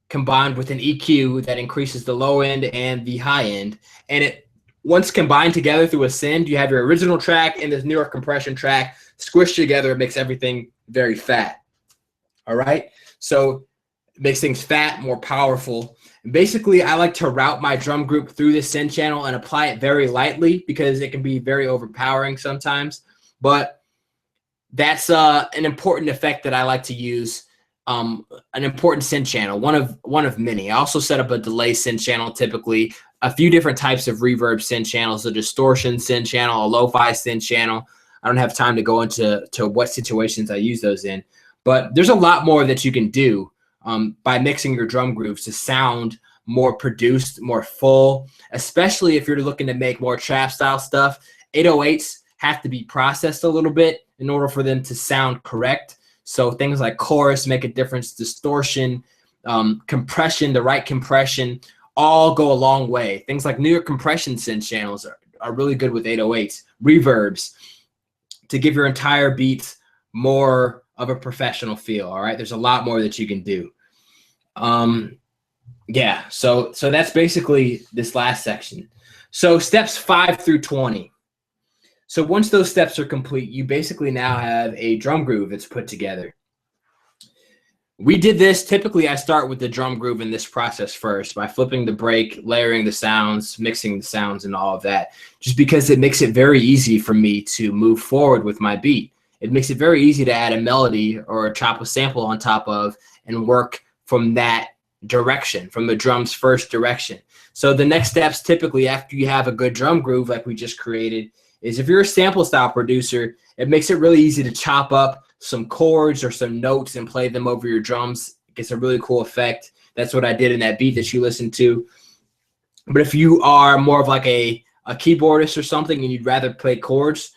combined with an EQ that increases the low end and the high end, and it once combined together through a send, you have your original track and this Newer compression track squished together. It makes everything very fat. All right, so it makes things fat, more powerful. And basically, I like to route my drum group through this send channel and apply it very lightly because it can be very overpowering sometimes. But that's an important effect that I like to use. An important send channel, one of many. I also set up a delay send channel, typically a few different types of reverb send channels, a distortion send channel, a lo-fi send channel. I don't have time to go into what situations I use those in, but there's a lot more that you can do by mixing your drum grooves to sound more produced, more full, especially if you're looking to make more trap style stuff. 808s have to be processed a little bit in order for them to sound correct. So things like chorus make a difference, distortion, compression, the right compression, all go a long way. Things like Newer compression send channels are really good with 808s, reverbs, to give your entire beats more of a professional feel. All right, there's a lot more that you can do. Yeah, so that's basically this last section. So steps 5 through 20. So once those steps are complete, you basically now have a drum groove that's put together. We did this. Typically, I start with the drum groove in this process first by flipping the break, layering the sounds, mixing the sounds, and all of that, just because it makes it very easy for me to move forward with my beat. It makes it very easy to add a melody or chop a sample on top of and work from that direction, from the drum's first direction. So the next steps, typically after you have a good drum groove like we just created, is if you're a sample style producer, it makes it really easy to chop up some chords or some notes and play them over your drums. It gets a really cool effect. That's what I did in that beat that you listened to. But if you are more of like a keyboardist or something and you'd rather play chords,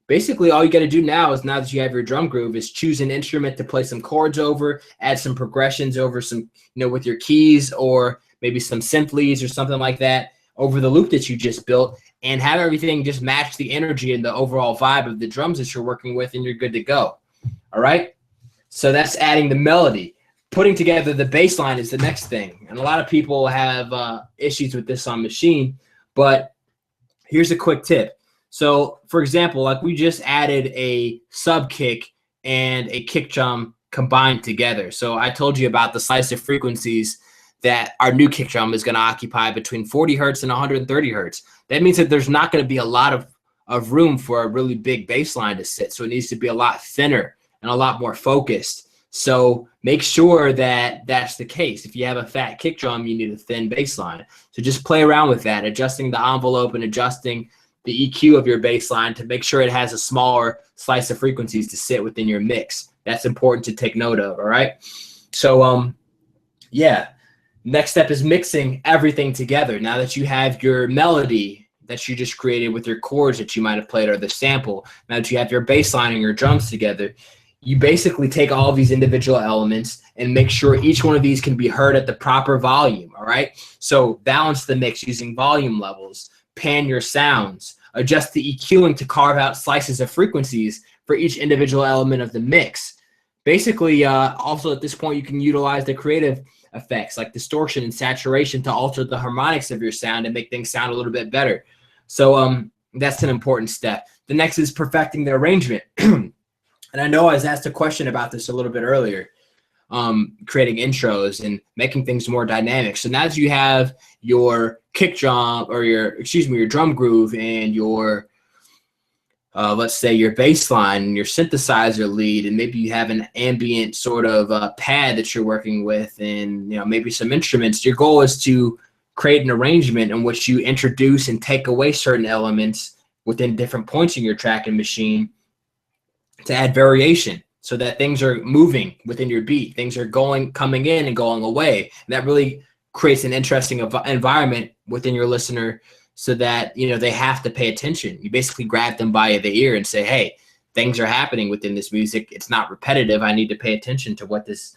basically all you got to do now that you have your drum groove is choose an instrument to play some chords over, add some progressions over some, with your keys or maybe some synth leads or something like that over the loop that you just built, and have everything just match the energy and the overall vibe of the drums that you're working with, and you're good to go. All right, so that's adding the melody. Putting together the bass line is the next thing, and a lot of people have issues with this on Machine, but here's a quick tip. So for example, like we just added a sub kick and a kick drum combined together. So I told you about the slice of frequencies that our new kick drum is going to occupy between 40 hertz and 130 hertz. That means that there's not going to be a lot of room for a really big bass line to sit. So it needs to be a lot thinner and a lot more focused. So make sure that that's the case. If you have a fat kick drum, you need a thin bass line. So just play around with that, adjusting the envelope and adjusting the EQ of your bass line to make sure it has a smaller slice of frequencies to sit within your mix. That's important to take note of, all right? So, yeah. Next step is mixing everything together. Now that you have your melody that you just created with your chords that you might have played or the sample, now that you have your bass line and your drums together, you basically take all of these individual elements and make sure each one of these can be heard at the proper volume, all right? So balance the mix using volume levels, pan your sounds, adjust the EQing to carve out slices of frequencies for each individual element of the mix. Basically, also at this point, you can utilize the creative effects like distortion and saturation to alter the harmonics of your sound and make things sound a little bit better. So that's an important step. The next is perfecting the arrangement. And I know I was asked a question about this a little bit earlier, creating intros and making things more dynamic. So now that you have your kick drum or your drum groove and your, let's say your bass line and your synthesizer lead, and maybe you have an ambient sort of pad that you're working with and, maybe some instruments, your goal is to create an arrangement in which you introduce and take away certain elements within different points in your track and machine to add variation so that things are moving within your beat. Things are coming in and going away. And that really creates an interesting environment within your listener so that, they have to pay attention. You basically grab them by the ear and say, hey, things are happening within this music. It's not repetitive. I need to pay attention to what's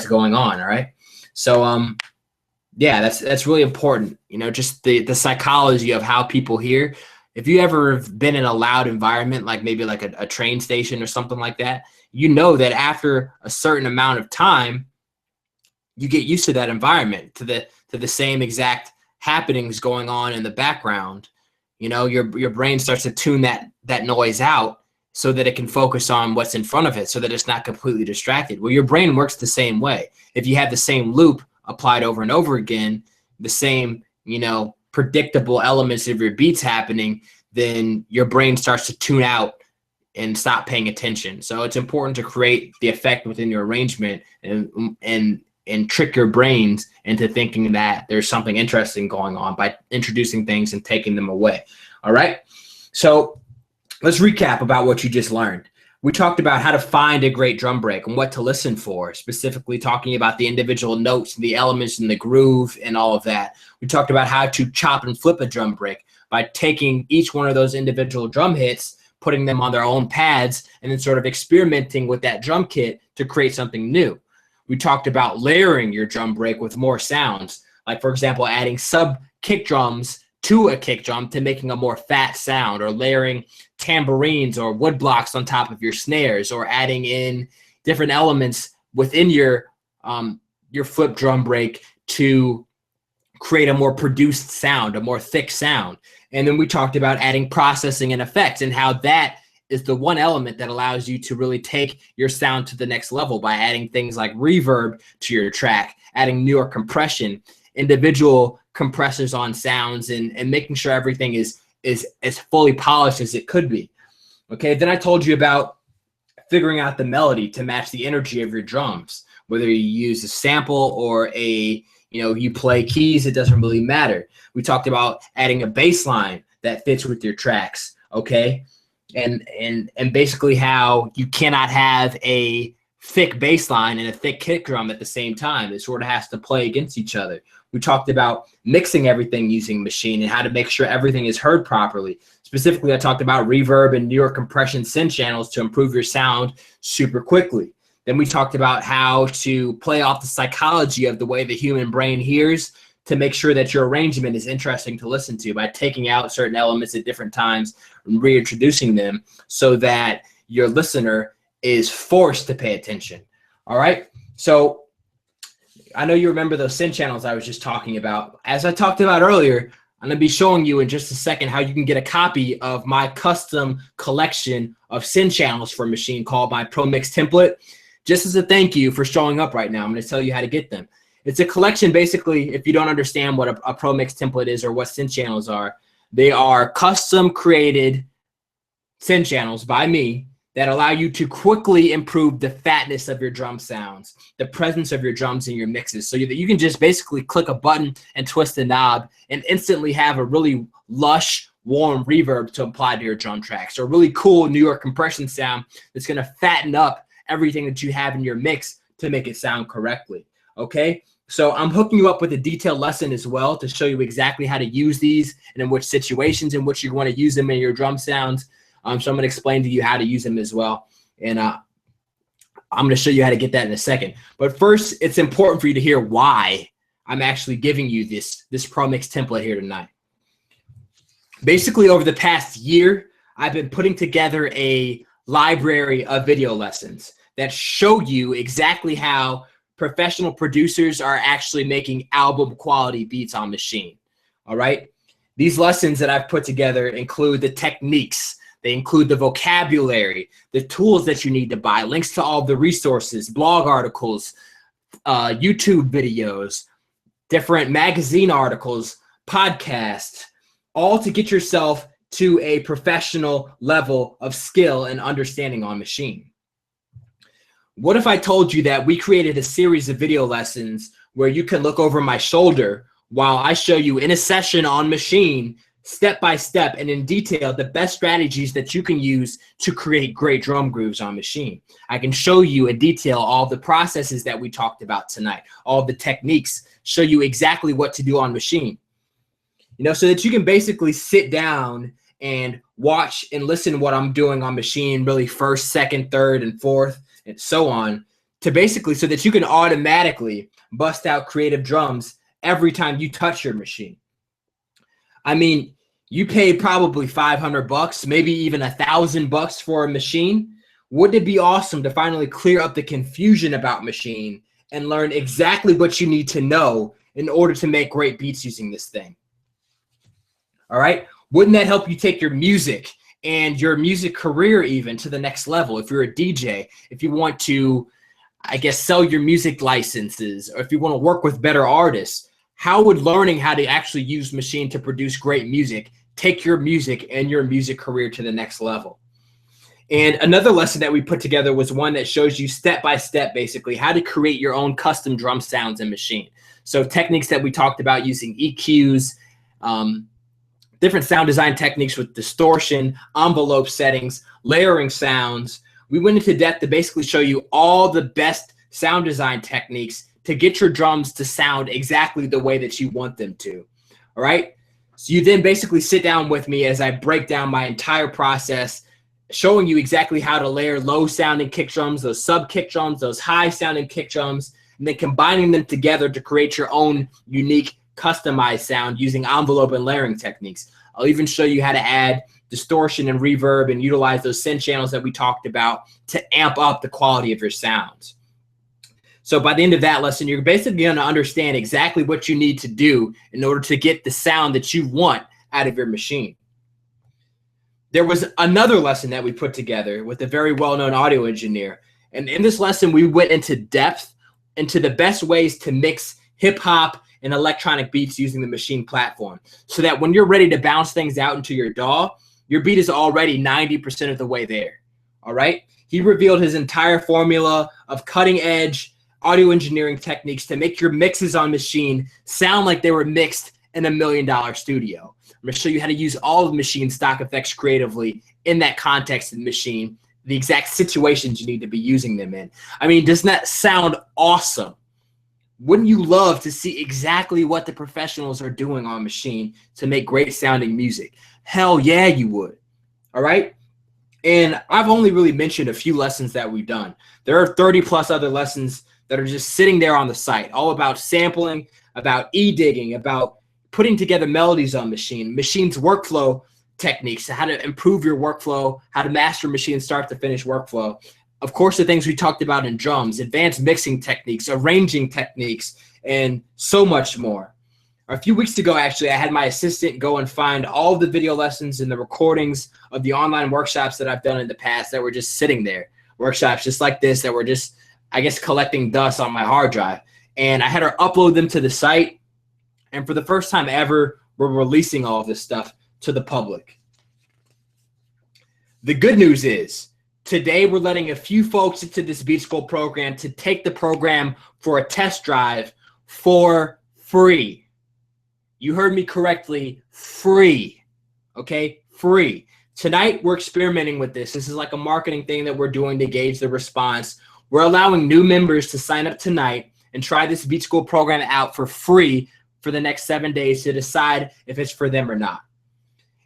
going on. All right. So, yeah, that's really important. Just the psychology of how people hear. If you ever have been in a loud environment, like maybe like a train station or something like that, that after a certain amount of time, you get used to that environment, to the same exact happenings going on in the background. Your brain starts to tune that noise out so that it can focus on what's in front of it, so that it's not completely distracted. Well, your brain works the same way. If you have the same loop applied over and over again, the same, predictable elements of your beats happening, then your brain starts to tune out and stop paying attention. So it's important to create the effect within your arrangement and trick your brains into thinking that there's something interesting going on by introducing things and taking them away. All right. So let's recap about what you just learned. We talked about how to find a great drum break and what to listen for, specifically talking about the individual notes and the elements and the groove and all of that. We talked about how to chop and flip a drum break by taking each one of those individual drum hits, putting them on their own pads, and then sort of experimenting with that drum kit to create something new. We talked about layering your drum break with more sounds, like, for example, adding sub kick drums to a kick drum to making a more fat sound, or layering tambourines or wood blocks on top of your snares, or adding in different elements within your flip drum break to create a more produced sound, a more thick sound. And then we talked about adding processing and effects and how that is the one element that allows you to really take your sound to the next level by adding things like reverb to your track, adding newer compression, individual compressors on sounds, and making sure everything is as fully polished as it could be. Okay, then I told you about figuring out the melody to match the energy of your drums, whether you use a sample or you play keys, it doesn't really matter. We talked about adding a bass line that fits with your tracks, okay? And basically how you cannot have a thick bass line and a thick kick drum at the same time. It sort of has to play against each other. We talked about mixing everything using machine and how to make sure everything is heard properly. Specifically, I talked about reverb and newer compression synth channels to improve your sound super quickly. Then we talked about how to play off the psychology of the way the human brain hears to make sure that your arrangement is interesting to listen to by taking out certain elements at different times and reintroducing them so that your listener is forced to pay attention. All right. So I know you remember those synth channels I was just talking about. As I talked about earlier, I'm going to be showing you in just a second how you can get a copy of my custom collection of synth channels for Machine called my Pro Mix Template. Just as a thank you for showing up right now, I'm going to tell you how to get them. It's a collection, basically, if you don't understand what a Pro Mix template is or what synth channels are, they are custom created synth channels by me that allow you to quickly improve the fatness of your drum sounds, the presence of your drums in your mixes, so that you can just basically click a button and twist a knob and instantly have a really lush, warm reverb to apply to your drum tracks, or a really cool New York compression sound that's going to fatten up everything that you have in your mix to make it sound correctly. Okay, So I'm hooking you up with a detailed lesson as well to show you exactly how to use these and in which situations in which you want to use them in your drum sounds. So I'm going to explain to you how to use them as well. And I'm going to show you how to get that in a second. But first, it's important for you to hear why I'm actually giving you this Pro Mix template here tonight. Basically, over the past year, I've been putting together a library of video lessons that show you exactly how professional producers are actually making album quality beats on Machine. All right. These lessons that I've put together include the techniques. They include the vocabulary, the tools that you need to buy, links to all the resources, blog articles, YouTube videos, different magazine articles, podcasts, all to get yourself to a professional level of skill and understanding on Machine. What if I told you that we created a series of video lessons where you can look over my shoulder while I show you in a session on Machine, step by step and in detail, the best strategies that you can use to create great drum grooves on Machine. I can show you in detail all the processes that we talked about tonight, all the techniques, show you exactly what to do on Machine. You know, so that you can basically sit down and watch and listen to what I'm doing on Machine, really first, second, third, and fourth, and so on, to basically so that you can automatically bust out creative drums every time you touch your Machine. I mean, you paid probably $500, maybe even $1,000 for a Machine. Wouldn't it be awesome to finally clear up the confusion about Machine and learn exactly what you need to know in order to make great beats using this thing? All right. Wouldn't that help you take your music and your music career even to the next level? If you're a DJ, if you want to, I guess, sell your music licenses, or if you want to work with better artists, how would learning how to actually use Machine to produce great music take your music and your music career to the next level? And another lesson that we put together was one that shows you step by step, basically, how to create your own custom drum sounds in Machine. So techniques that we talked about using EQs, different sound design techniques with distortion, envelope settings, layering sounds. We went into depth to basically show you all the best sound design techniques to get your drums to sound exactly the way that you want them to. All right. So you then basically sit down with me as I break down my entire process, showing you exactly how to layer low sounding kick drums, those sub kick drums, those high sounding kick drums, and then combining them together to create your own unique customized sound using envelope and layering techniques. I'll even show you how to add distortion and reverb and utilize those synth channels that we talked about to amp up the quality of your sounds. So by the end of that lesson, you're basically going to understand exactly what you need to do in order to get the sound that you want out of your Machine. There was another lesson that we put together with a very well-known audio engineer. And in this lesson, we went into depth into the best ways to mix hip-hop and electronic beats using the Machine platform, so that when you're ready to bounce things out into your DAW, your beat is already 90% of the way there. All right. He revealed his entire formula of cutting edge audio engineering techniques to make your mixes on Machine sound like they were mixed in $1 million studio. I'm going to show you how to use all of Machine stock effects creatively in that context of Machine, the exact situations you need to be using them in. I mean, doesn't that sound awesome? Wouldn't you love to see exactly what the professionals are doing on Machine to make great sounding music? Hell yeah, you would. All right. And I've only really mentioned a few lessons that we've done. There are 30 plus other lessons that are just sitting there on the site, all about sampling, about e-digging, about putting together melodies on Machine, Machine's workflow techniques, how to improve your workflow, how to master Machine start to finish workflow. Of course, the things we talked about in drums, advanced mixing techniques, arranging techniques, and so much more. A few weeks ago, actually, I had my assistant go and find all of the video lessons and the recordings of the online workshops that I've done in the past that were just sitting there. Workshops just like this that were just, I guess, collecting dust on my hard drive. And I had her upload them to the site. And for the first time ever, we're releasing all of this stuff to the public. The good news is, today, we're letting a few folks into this Beat School program to take the program for a test drive for free. You heard me correctly, free. Okay, free. Tonight, we're experimenting with this. This is like a marketing thing that we're doing to gauge the response. We're allowing new members to sign up tonight and try this beat school program out for free for the next 7 days to decide if it's for them or not.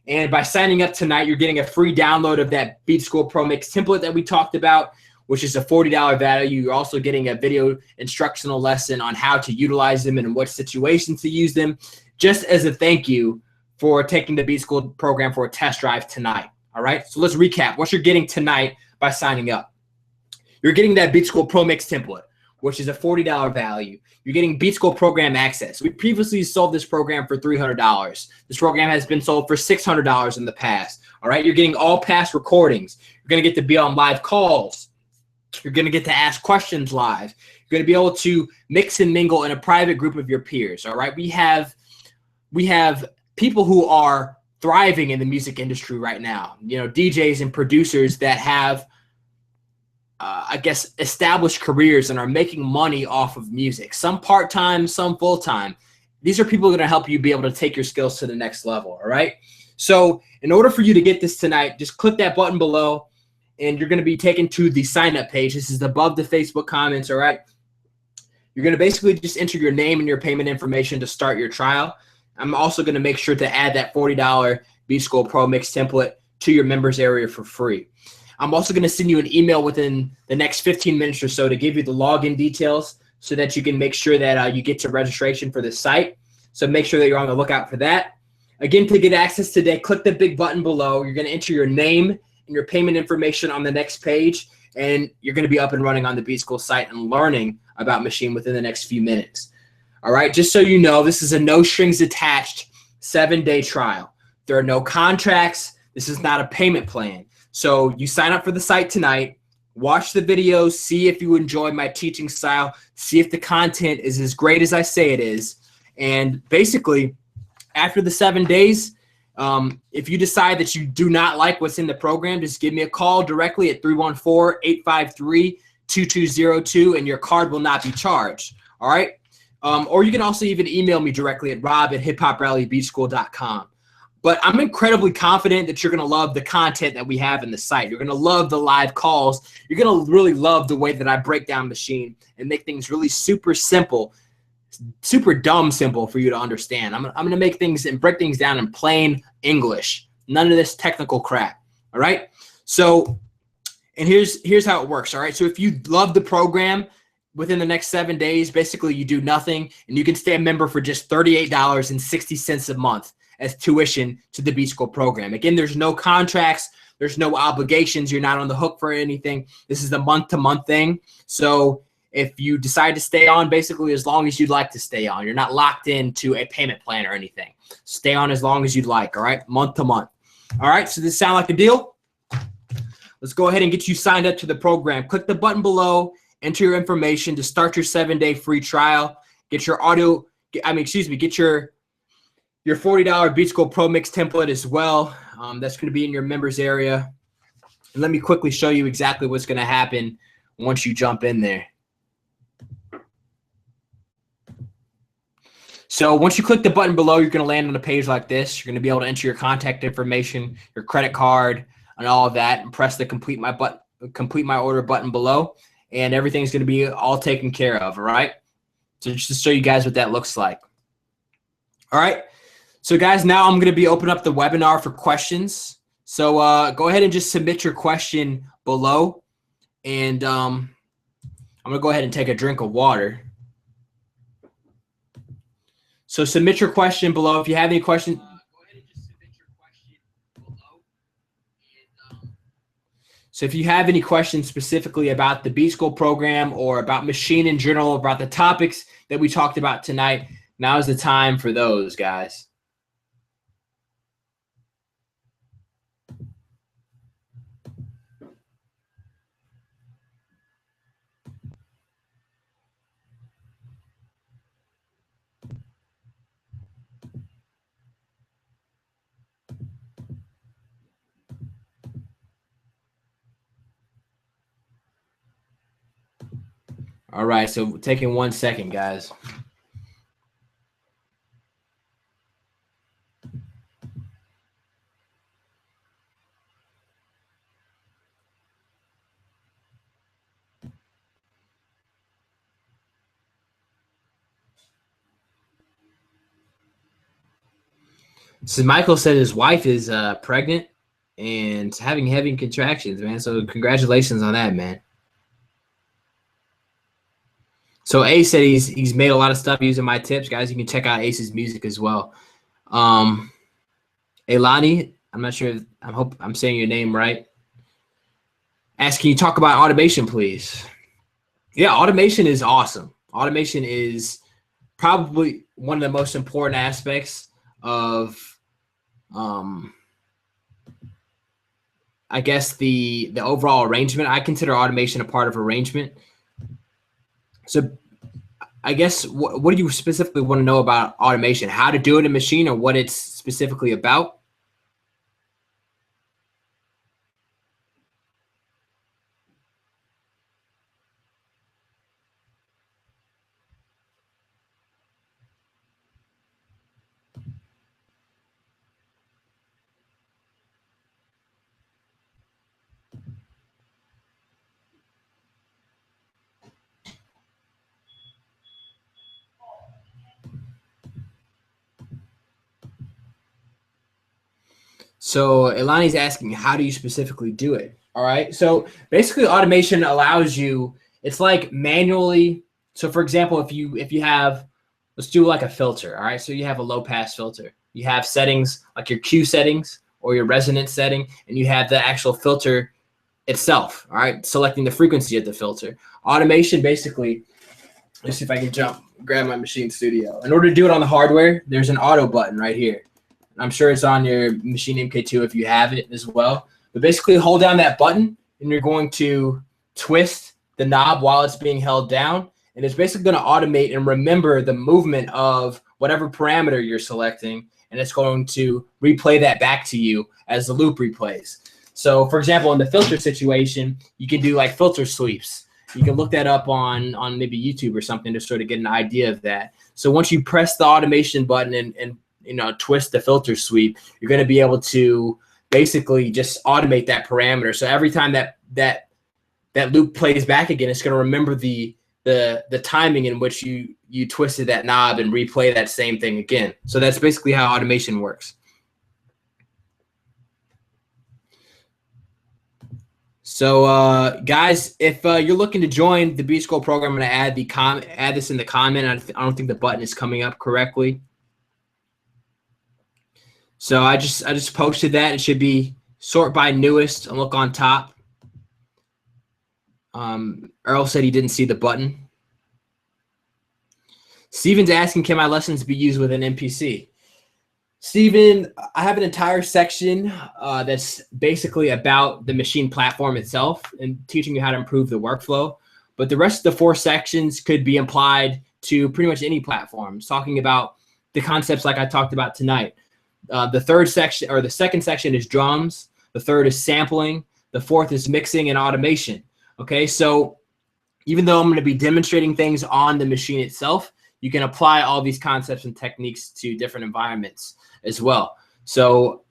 And by signing up tonight, you're getting a free download of that Beat School Pro Mix template that we talked about, which is a $40 value. You're also getting a video instructional lesson on how to utilize them and in what situations to use them, just as a thank you for taking the Beat School program for a test drive tonight. All right, so let's recap what you're getting tonight by signing up. You're getting that Beat School Pro Mix template, which is a $40 value. You're getting Beat School program access. We previously sold this program for $300. This program has been sold for $600 in the past. All right, you're getting all past recordings. You're going to get to be on live calls. You're going to get to ask questions live. You're going to be able to mix and mingle in a private group of your peers. All right, we have people who are thriving in the music industry right now. You know, DJs and producers that have I guess, established careers and are making money off of music. Some part-time, some full-time. These are people that are going to help you be able to take your skills to the next level, all right? So in order for you to get this tonight, just click that button below, and you're going to be taken to the sign-up page. This is above the Facebook comments, all right? You're going to basically just enter your name and your payment information to start your trial. I'm also going to make sure to add that $40 Beat School Pro Mix template to your members area for free. I'm also going to send you an email within the next 15 minutes or so to give you the login details so that you can make sure that you get to registration for the site. So make sure that you're on the lookout for that. Again, to get access today, click the big button below. You're going to enter your name and your payment information on the next page, and you're going to be up and running on the Beat School site and learning about Machine within the next few minutes. All right, just so you know, this is a no strings attached 7-day trial. There are no contracts. This is not a payment plan. So you sign up for the site tonight, watch the videos, see if you enjoy my teaching style, see if the content is as great as I say it is. And basically, after the 7 days, if you decide that you do not like what's in the program, just give me a call directly at 314-853-2202, and your card will not be charged. All right? Or you can also even email me directly at rob@hiphop-rallybeatschool.com. But I'm incredibly confident that you're going to love the content that we have in the site. You're going to love the live calls. You're going to really love the way that I break down Machine and make things really super simple, super dumb simple for you to understand. I'm going to make things and break things down in plain English. None of this technical crap. All right? So, and here's how it works. All right? So if you love the program, within the next 7 days, basically you do nothing, and you can stay a member for just $38.60 a month as tuition to the Beat School program. Again, there's no contracts, there's no obligations, you're not on the hook for anything. This is a month-to-month thing. So if you decide to stay on, basically as long as you'd like to stay on, you're not locked into a payment plan or anything. Stay on as long as you'd like, all right? Month to month. All right, so does this sound like a deal? Let's go ahead and get you signed up to the program. Click the button below, enter your information to start your 7-day free trial. Get your get your $40 Beat School Pro Mix template as well. That's going to be in your members area. And let me quickly show you exactly what's going to happen once you jump in there. So once you click the button below, you're going to land on a page like this. You're going to be able to enter your contact information, your credit card, and all of that, and press the complete my order button below, and everything's going to be all taken care of. All right. So just to show you guys what that looks like. All right. So guys, now I'm going to be opening up the webinar for questions. So go ahead and just submit your question below, and I'm going to go ahead and take a drink of water. So submit your question below. If you have any questions, so if you have any questions specifically about the Beat School program or about Machine in general, about the topics that we talked about tonight, now is the time for those, guys. All right, so taking 1 second, guys. So Michael said his wife is pregnant and having heavy contractions, man. So congratulations on that, man. So Ace said he's made a lot of stuff using my tips, guys. You can check out Ace's music as well. Elani, I'm not sure. I hope I'm saying your name right. Ask, can you talk about automation, please? Yeah, automation is awesome. Automation is probably one of the most important aspects of, I guess the overall arrangement. I consider automation a part of arrangement. So I guess what do you specifically want to know about automation? How to do it in machine, or what it's specifically about? So Elani's asking, how do you specifically do it? All right. So basically, automation allows you. It's like manually. So for example, if you have, let's do like a filter. All right. So you have a low pass filter. You have settings like your Q settings or your resonance setting, and you have the actual filter itself. All right. Selecting the frequency of the filter. Automation basically. Let's see if I can grab my Machine Studio. In order to do it on the hardware, there's an auto button right here. I'm sure it's on your Machine MK2 if you have it as well. But basically, hold down that button, and you're going to twist the knob while it's being held down. And it's basically going to automate and remember the movement of whatever parameter you're selecting. And it's going to replay that back to you as the loop replays. So, for example, in the filter situation, you can do like filter sweeps. You can look that up on maybe YouTube or something to sort of get an idea of that. So once you press the automation button and twist the filter sweep, you're going to be able to basically just automate that parameter. So every time that loop plays back again, it's going to remember the timing in which you twisted that knob and replay that same thing again. So that's basically how automation works. So guys, if you're looking to join the B School program, I'm going to add this in the comment. I don't think the button is coming up correctly. So I just posted that. It should be sort by newest and look on top. Earl said he didn't see the button. Steven's asking, can my lessons be used with an MPC? Steven, I have an entire section that's basically about the machine platform itself and teaching you how to improve the workflow. But the rest of the 4 sections could be applied to pretty much any platform, talking about the concepts like I talked about tonight. The second section is drums. The third is sampling. The fourth is mixing and automation. Okay, so even though I'm going to be demonstrating things on the machine itself, you can apply all these concepts and techniques to different environments as well. So,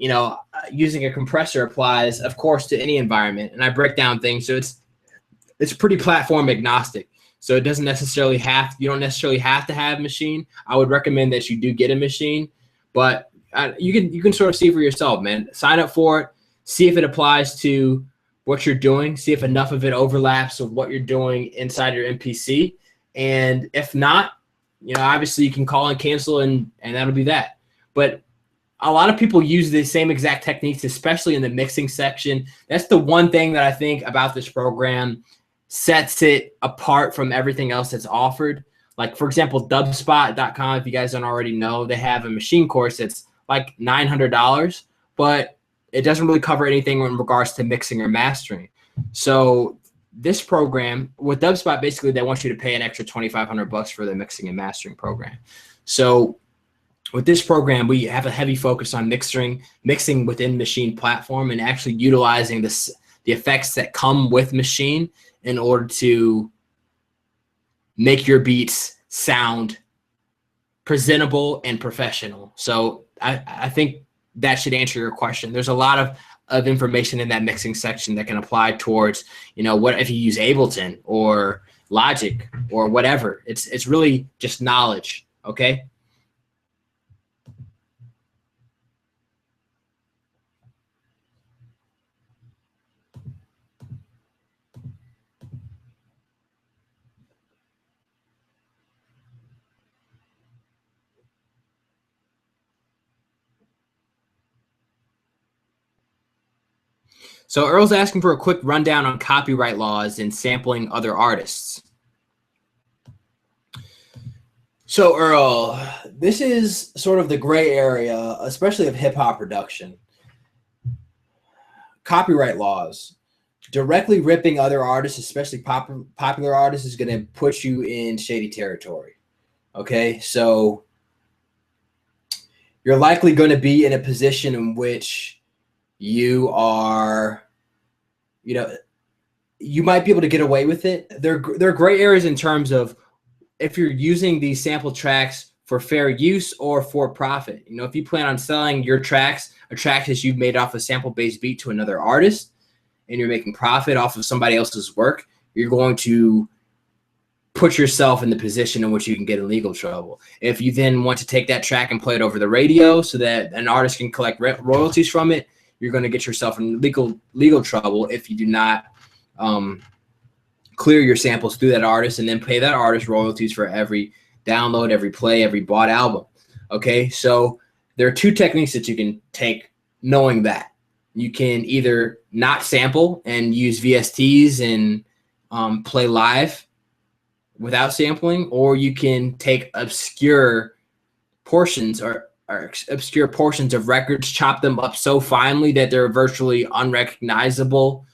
using a compressor applies, of course, to any environment. And I break down things, so it's pretty platform agnostic. So it doesn't necessarily you don't necessarily have to have a machine. I would recommend that you do get a machine, but you can sort of see for yourself, man. Sign up for it, see if it applies to what you're doing, see if enough of it overlaps with what you're doing inside your MPC. And if not, obviously you can call and cancel and that'll be that. But a lot of people use the same exact techniques, especially in the mixing section. That's the one thing that I think about this program sets it apart from everything else that's offered. Like, for example, dubspot.com, if you guys don't already know, they have a machine course that's like $900, but it doesn't really cover anything in regards to mixing or mastering. So this program with dubspot, basically they want you to pay an extra $2,500 for the mixing and mastering program. So with this program, we have a heavy focus on mixing within machine platform and actually utilizing the effects that come with machine in order to make your beats sound presentable and professional. So I think that should answer your question. There's a lot of information in that mixing section that can apply towards, what if you use Ableton or Logic or whatever. It's really just knowledge, okay? So Earl's asking for a quick rundown on copyright laws and sampling other artists. So Earl, this is sort of the gray area, especially of hip hop production. Copyright laws. Directly ripping other artists, especially popular artists, is going to put you in shady territory. Okay, so you're likely going to be in a position in which you are, you might be able to get away with it. There are gray areas in terms of if you're using these sample tracks for fair use or for profit. If you plan on selling your tracks, a track that you've made off a sample-based beat to another artist, and you're making profit off of somebody else's work, you're going to put yourself in the position in which you can get in legal trouble. If you then want to take that track and play it over the radio so that an artist can collect royalties from it, you're going to get yourself in legal trouble if you do not clear your samples through that artist and then pay that artist royalties for every download, every play, every bought album. Okay, so there are two techniques that you can take knowing that. You can either not sample and use VSTs and play live without sampling, or you can take obscure portions or obscure portions of records, chop them up so finely that they're virtually unrecognizable,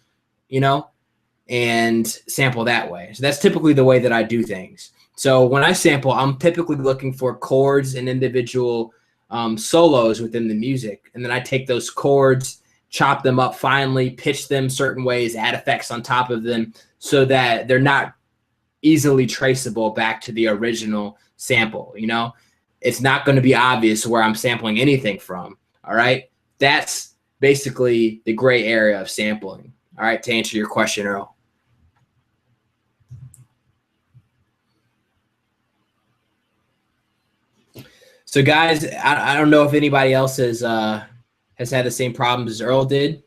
and sample that way. So that's typically the way that I do things. So when I sample, I'm typically looking for chords and individual solos within the music. And then I take those chords, chop them up finely, pitch them certain ways, add effects on top of them so that they're not easily traceable back to the original sample. It's not going to be obvious where I'm sampling anything from. All right. That's basically the gray area of sampling. All right. To answer your question, Earl. So guys, I don't know if anybody else has had the same problems as Earl did.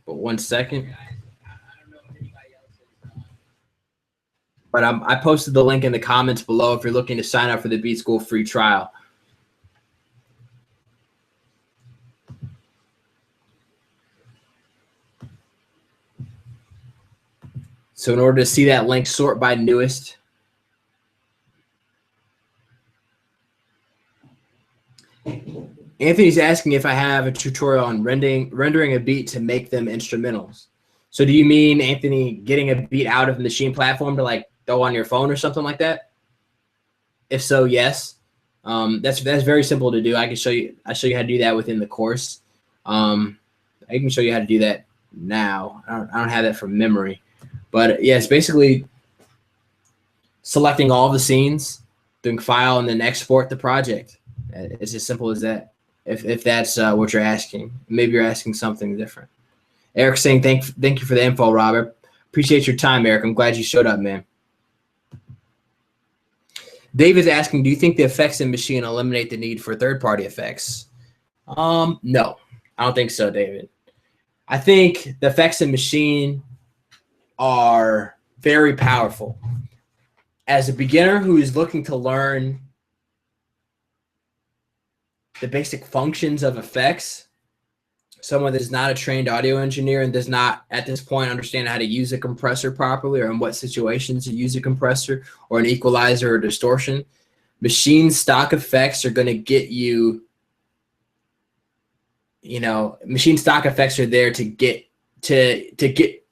But 1 second. But I posted the link in the comments below if you're looking to sign up for the Beat School free trial. So in order to see that link, sort by newest. Anthony's asking if I have a tutorial on rendering a beat to make them instrumentals. So do you mean, Anthony, getting a beat out of the machine platform to like throw on your phone or something like that? If so, yes. That's very simple to do. I'll show you how to do that within the course. I can show you how to do that now. I don't have that from memory. But yeah, it's basically selecting all the scenes, doing file, and then export the project. It's as simple as that. If that's what you're asking, maybe you're asking something different. Eric's saying thank you for the info, Robert. Appreciate your time, Eric. I'm glad you showed up, man. David's asking, do you think the effects in machine eliminate the need for third-party effects? No, I don't think so, David. I think the effects in machine are very powerful. As a beginner who is looking to learn the basic functions of effects, someone that is not a trained audio engineer and does not at this point understand how to use a compressor properly or in what situations to use a compressor or an equalizer or distortion, machine stock effects are going to get you, machine stock effects are there to get,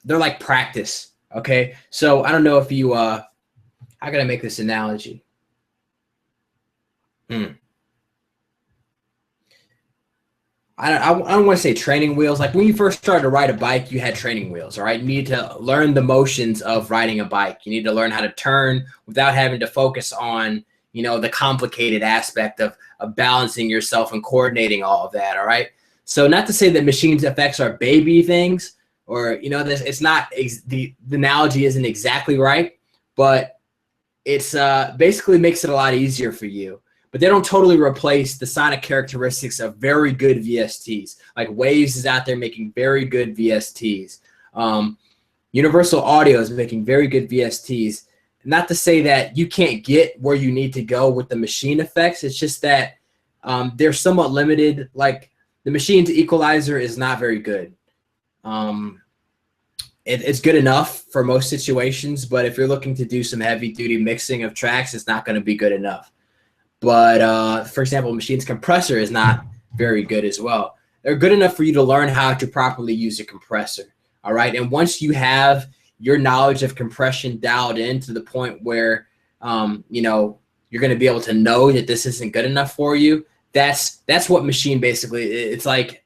they're like practice. Okay. So I don't know if you, how can I make this analogy? I don't want to say training wheels. Like when you first started to ride a bike, you had training wheels, all right? You need to learn the motions of riding a bike. You need to learn how to turn without having to focus on, the complicated aspect of balancing yourself and coordinating all of that, all right? So not to say that machine's effects are baby things or, it's not, the analogy isn't exactly right, but it's basically makes it a lot easier for you. But they don't totally replace the sonic characteristics of very good VSTs. Like Waves is out there making very good VSTs. Universal Audio is making very good VSTs. Not to say that you can't get where you need to go with the machine effects. It's just that they're somewhat limited. Like the Machine's equalizer is not very good. It's good enough for most situations, but if you're looking to do some heavy duty mixing of tracks, it's not going to be good enough. But for example, Machine's compressor is not very good as well. They're good enough for you to learn how to properly use a compressor. All right. And once you have your knowledge of compression dialed in to the point where, you know, you're going to be able to know that this isn't good enough for you, that's what Machine basically, it's like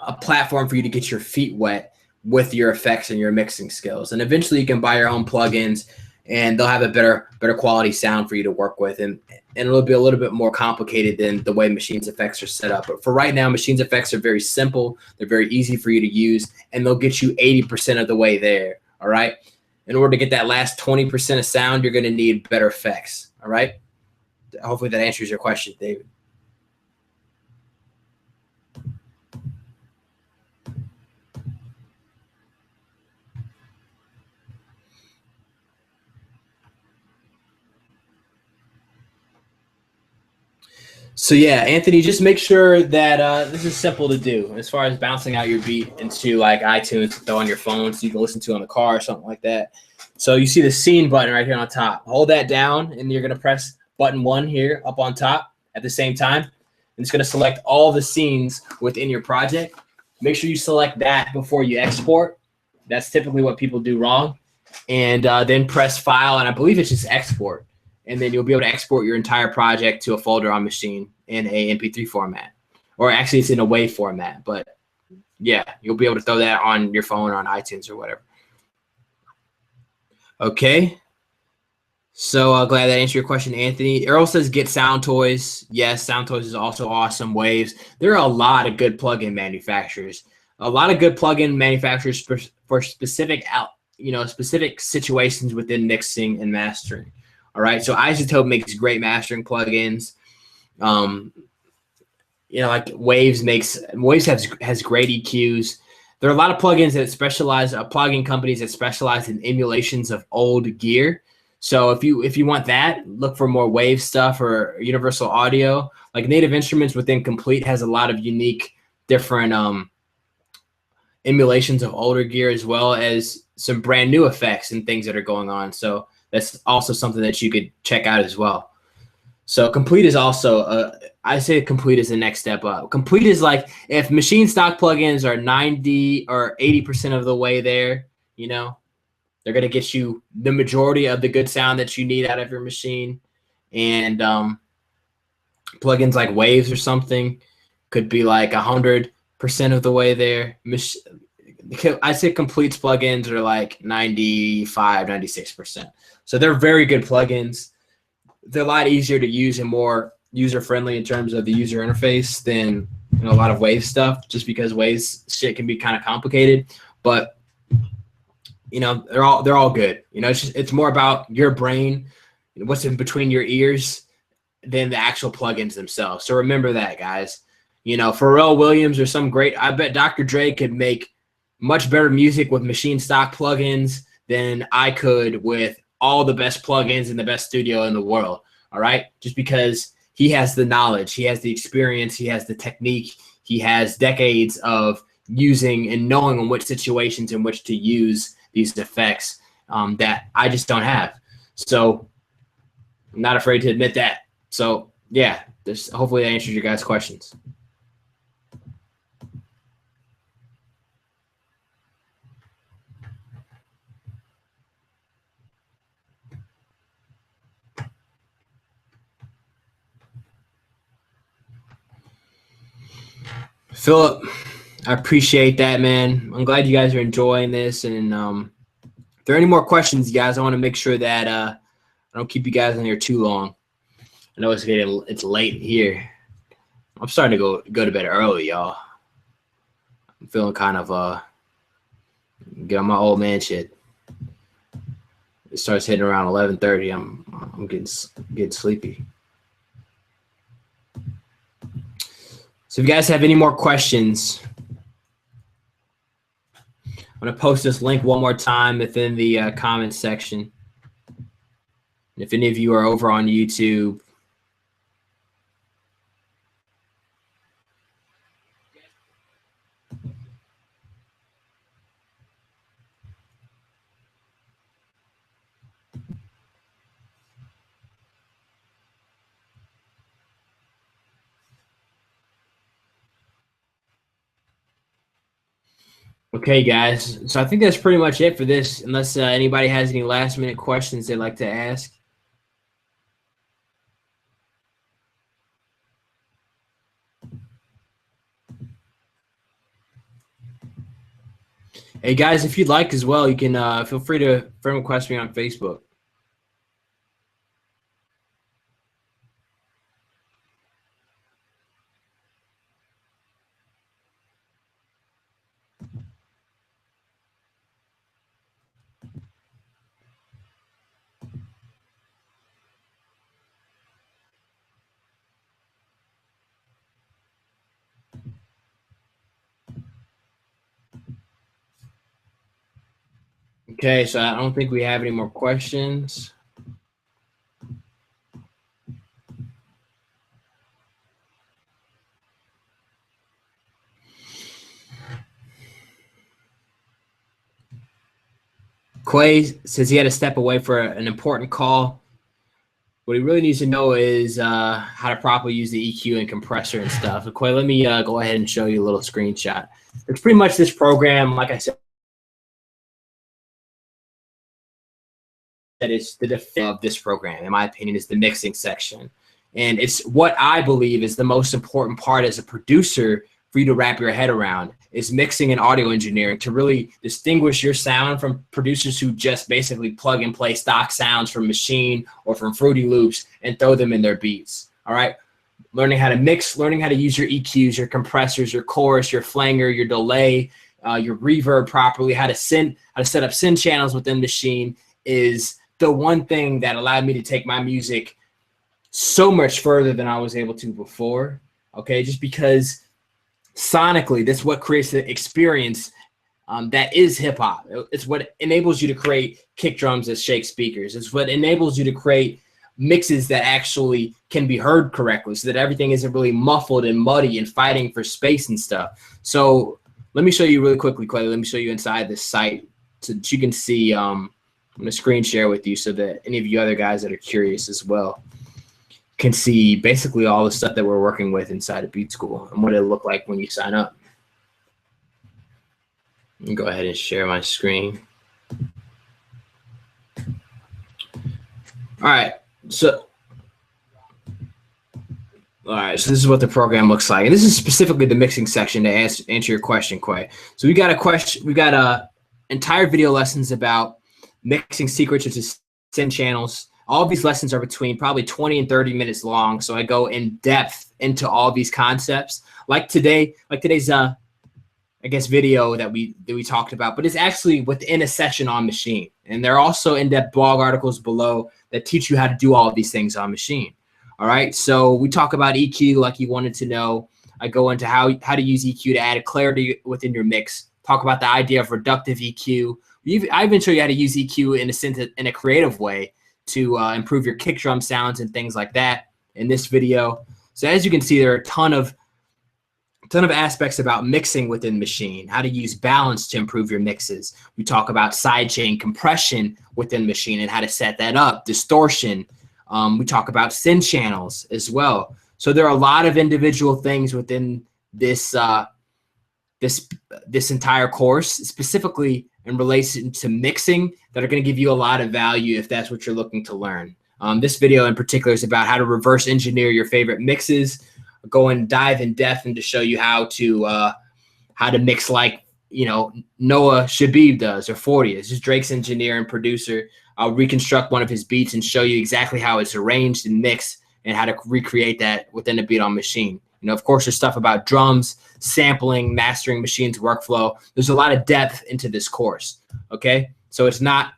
a platform for you to get your feet wet with your effects and your mixing skills. And eventually you can buy your own plugins and they'll have a better quality sound for you to work with. And it'll be a little bit more complicated than the way Machine's effects are set up. But for right now, Machine's effects are very simple. They're very easy for you to use, and they'll get you 80% of the way there. All right. In order to get that last 20% of sound, you're going to need better effects. All right. Hopefully that answers your question, David. So yeah, Anthony, just make sure that this is simple to do as far as bouncing out your beat into like iTunes to throw on your phone so you can listen to it on the car or something like that. So you see the scene button right here on top. Hold that down and you're going to press button 1 here up on top at the same time. And it's going to select all the scenes within your project. Make sure you select that before you export. That's typically what people do wrong. And then press file, and I believe it's just export. And then you'll be able to export your entire project to a folder on Machine in a MP3 format. Or actually it's in a WAV format, but yeah, you'll be able to throw that on your phone or on iTunes or whatever. Okay. So glad that answered your question, Anthony. Earl says get Sound Toys. Yes, Sound Toys is also awesome. Waves. There are a lot of good plugin manufacturers. A lot of good plugin manufacturers for specific specific situations within mixing and mastering. All right, so Isotope makes great mastering plugins. Like Waves has great EQs. There are a lot of plugins that specialize, plugin companies that specialize in emulations of old gear. So if you want that, look for more Wave stuff or Universal Audio. Like Native Instruments within Complete has a lot of unique, different emulations of older gear, as well as some brand new effects and things that are going on. So that's also something that you could check out as well. So Complete is also, I say Complete is the next step up. Complete is like if Machine stock plugins are 90 or 80% of the way there, they're going to get you the majority of the good sound that you need out of your machine. And plugins like Waves or something could be like 100% of the way there. I say Complete's plugins are like 95, 96%. So they're very good plugins. They're a lot easier to use and more user-friendly in terms of the user interface than a lot of Wave stuff, just because Wave's shit can be kind of complicated. But they're all good. It's more about your brain, what's in between your ears, than the actual plugins themselves. So remember that, guys. Pharrell Williams or some great. I bet Dr. Dre could make much better music with Machine stock plugins than I could with all the best plugins in the best studio in the world. All right, just because he has the knowledge, he has the experience, he has the technique, he has decades of using and knowing in which situations in which to use these effects that I just don't have. So I'm not afraid to admit that. So yeah, hopefully that answers your guys' questions. Philip, I appreciate that, man. I'm glad you guys are enjoying this. And if there are any more questions, guys, I want to make sure that I don't keep you guys in here too long. I know it's late here. I'm starting to go to bed early, y'all. I'm feeling kind of get on my old man shit. It starts hitting around 11:30. I'm getting sleepy. So if you guys have any more questions, I'm going to post this link one more time within the comments section. And if any of you are over on YouTube, Okay, guys. So I think that's pretty much it for this, unless anybody has any last minute questions they'd like to ask. Hey, guys, if you'd like as well, you can feel free to friend request me on Facebook. Okay, so I don't think we have any more questions. Quay says he had to step away for an important call. What he really needs to know is how to properly use the EQ and compressor and stuff. So Quay, let me go ahead and show you a little screenshot. It's pretty much this program, like I said, that is the definition of this program, in my opinion, is the mixing section. And it's what I believe is the most important part as a producer for you to wrap your head around is mixing and audio engineering to really distinguish your sound from producers who just basically plug and play stock sounds from Machine or from Fruity Loops and throw them in their beats. All right. Learning how to mix, learning how to use your EQs, your compressors, your chorus, your flanger, your delay, your reverb properly, how to set up synth channels within Machine is the one thing that allowed me to take my music so much further than I was able to before. Okay, just because sonically, that's what creates the experience that is hip hop. It's what enables you to create kick drums that shake speakers. It's what enables you to create mixes that actually can be heard correctly so that everything isn't really muffled and muddy and fighting for space and stuff. So let me show you really quickly, Clay. Let me show you inside this site so that you can see. I'm going to screen share with you so that any of you other guys that are curious as well can see basically all the stuff that we're working with inside of Beat School and what it'll look like when you sign up. Let me go ahead and share my screen. All right, so this is what the program looks like, and this is specifically the mixing section to answer your question, Quay. So we got entire video lessons about mixing secrets into synth channels. All of these lessons are between probably 20 and 30 minutes long, so I go in depth into all these concepts. Like today's I guess video that we talked about, but it's actually within a session on Machine. And there are also in-depth blog articles below that teach you how to do all of these things on Machine. All right, so we talk about EQ like you wanted to know. I go into how to use EQ to add clarity within your mix. Talk about the idea of reductive EQ. I even show you how to use EQ in a creative way to improve your kick drum sounds and things like that in this video. So as you can see, there are a ton of aspects about mixing within Machine, how to use balance to improve your mixes. We talk about sidechain compression within Machine and how to set that up, distortion. We talk about synth channels as well. So there are a lot of individual things within this this entire course, specifically in relation to mixing, that are going to give you a lot of value if that's what you're looking to learn. This video in particular is about how to reverse engineer your favorite mixes. Go and dive in depth and to show you how to mix like Noah Shabib does, or 40. It's just Drake's engineer and producer. I'll reconstruct one of his beats and show you exactly how it's arranged and mixed and how to recreate that within a beat on Machine. Of course, there's stuff about drums, sampling, mastering Machine's workflow. There's a lot of depth into this course. Okay, so it's not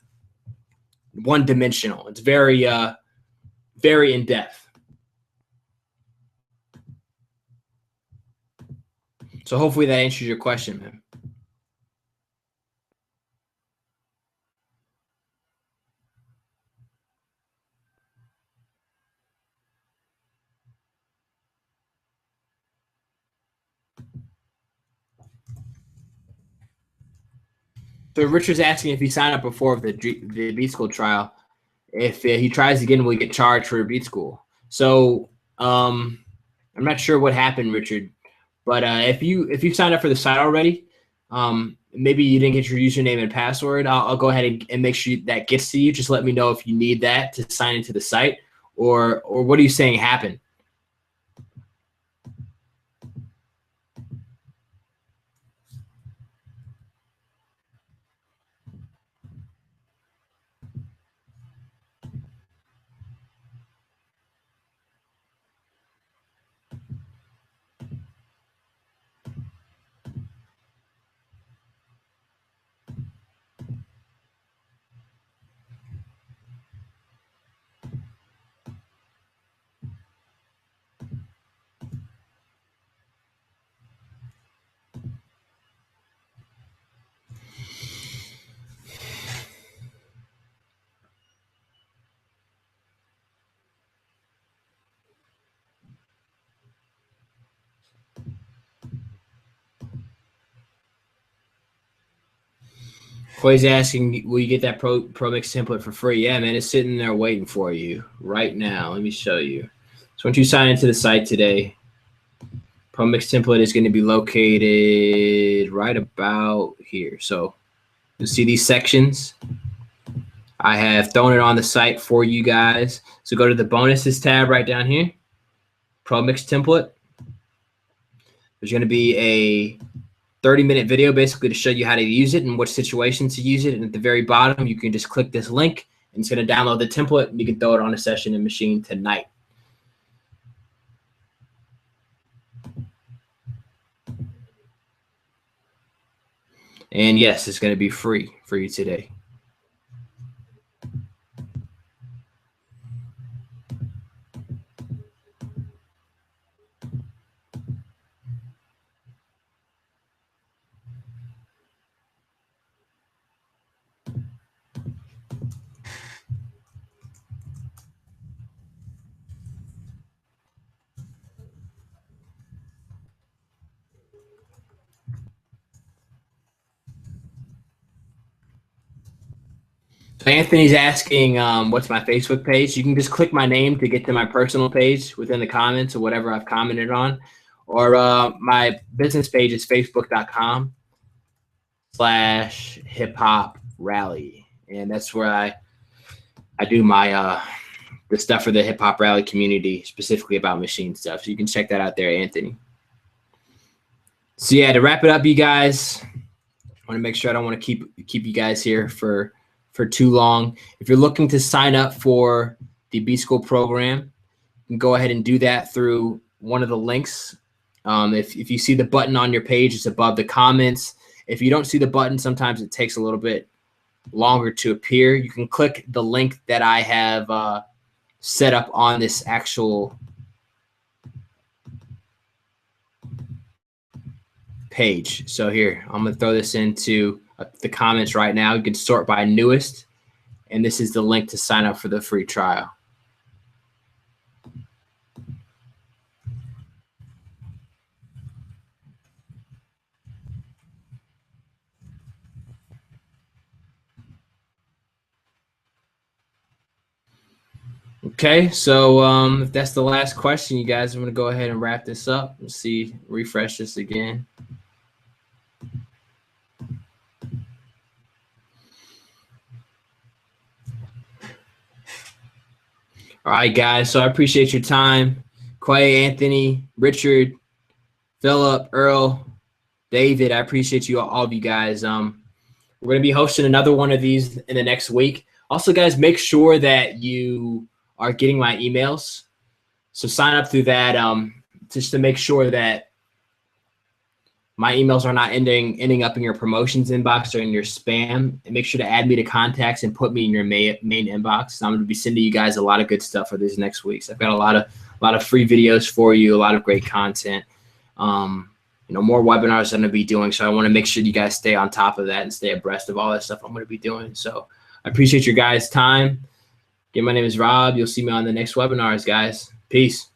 one-dimensional. It's very, very in depth. So hopefully that answers your question, man. So Richard's asking if he signed up before the Beat School trial. If he tries again, will he get charged for Beat School? So I'm not sure what happened, Richard. But if you signed up for the site already, maybe you didn't get your username and password. I'll go ahead and make sure that gets to you. Just let me know if you need that to sign into the site, or what are you saying happened? Corey's asking, will you get that Pro Mix template for free? Yeah, man, it's sitting there waiting for you right now. Let me show you. So once you sign into the site today, Pro Mix template is going to be located right about here. So you'll see these sections. I have thrown it on the site for you guys. So go to the bonuses tab right down here, Pro Mix template. There's going to be a 30-minute video basically to show you how to use it and what situations to use it. And at the very bottom, you can just click this link and it's going to download the template and you can throw it on a session in Machine tonight. And yes, it's going to be free for you today. So Anthony's asking, what's my Facebook page? You can just click my name to get to my personal page within the comments or whatever I've commented on. Or my business page is facebook.com/hip hop rally. And that's where I do my the stuff for the hip hop rally community, specifically about machine stuff. So you can check that out there, Anthony. So yeah, to wrap it up, you guys, I want to make sure I don't want to keep you guys here for too long. If you're looking to sign up for the B School program, you can go ahead and do that through one of the links. If you see the button on your page, it's above the comments. If you don't see the button, sometimes it takes a little bit longer to appear. You can click the link that I have set up on this actual page. So here, I'm going to throw this into the comments right now. You can sort by newest, and this is the link to sign up for the free trial. Okay, so if that's the last question, you guys, I'm going to go ahead and wrap this up. Let's see, refresh this again. All right, guys, so I appreciate your time. Quay, Anthony, Richard, Philip, Earl, David, I appreciate you, all of you guys. We're going to be hosting another one of these in the next week. Also, guys, make sure that you are getting my emails. So sign up through that just to make sure that my emails are not ending up in your promotions inbox or in your spam. And make sure to add me to contacts and put me in your main inbox. I'm going to be sending you guys a lot of good stuff for these next weeks. I've got a lot of free videos for you, a lot of great content. More webinars I'm going to be doing. So I want to make sure you guys stay on top of that and stay abreast of all that stuff I'm going to be doing. So I appreciate your guys' time. Again, my name is Rob. You'll see me on the next webinars, guys. Peace.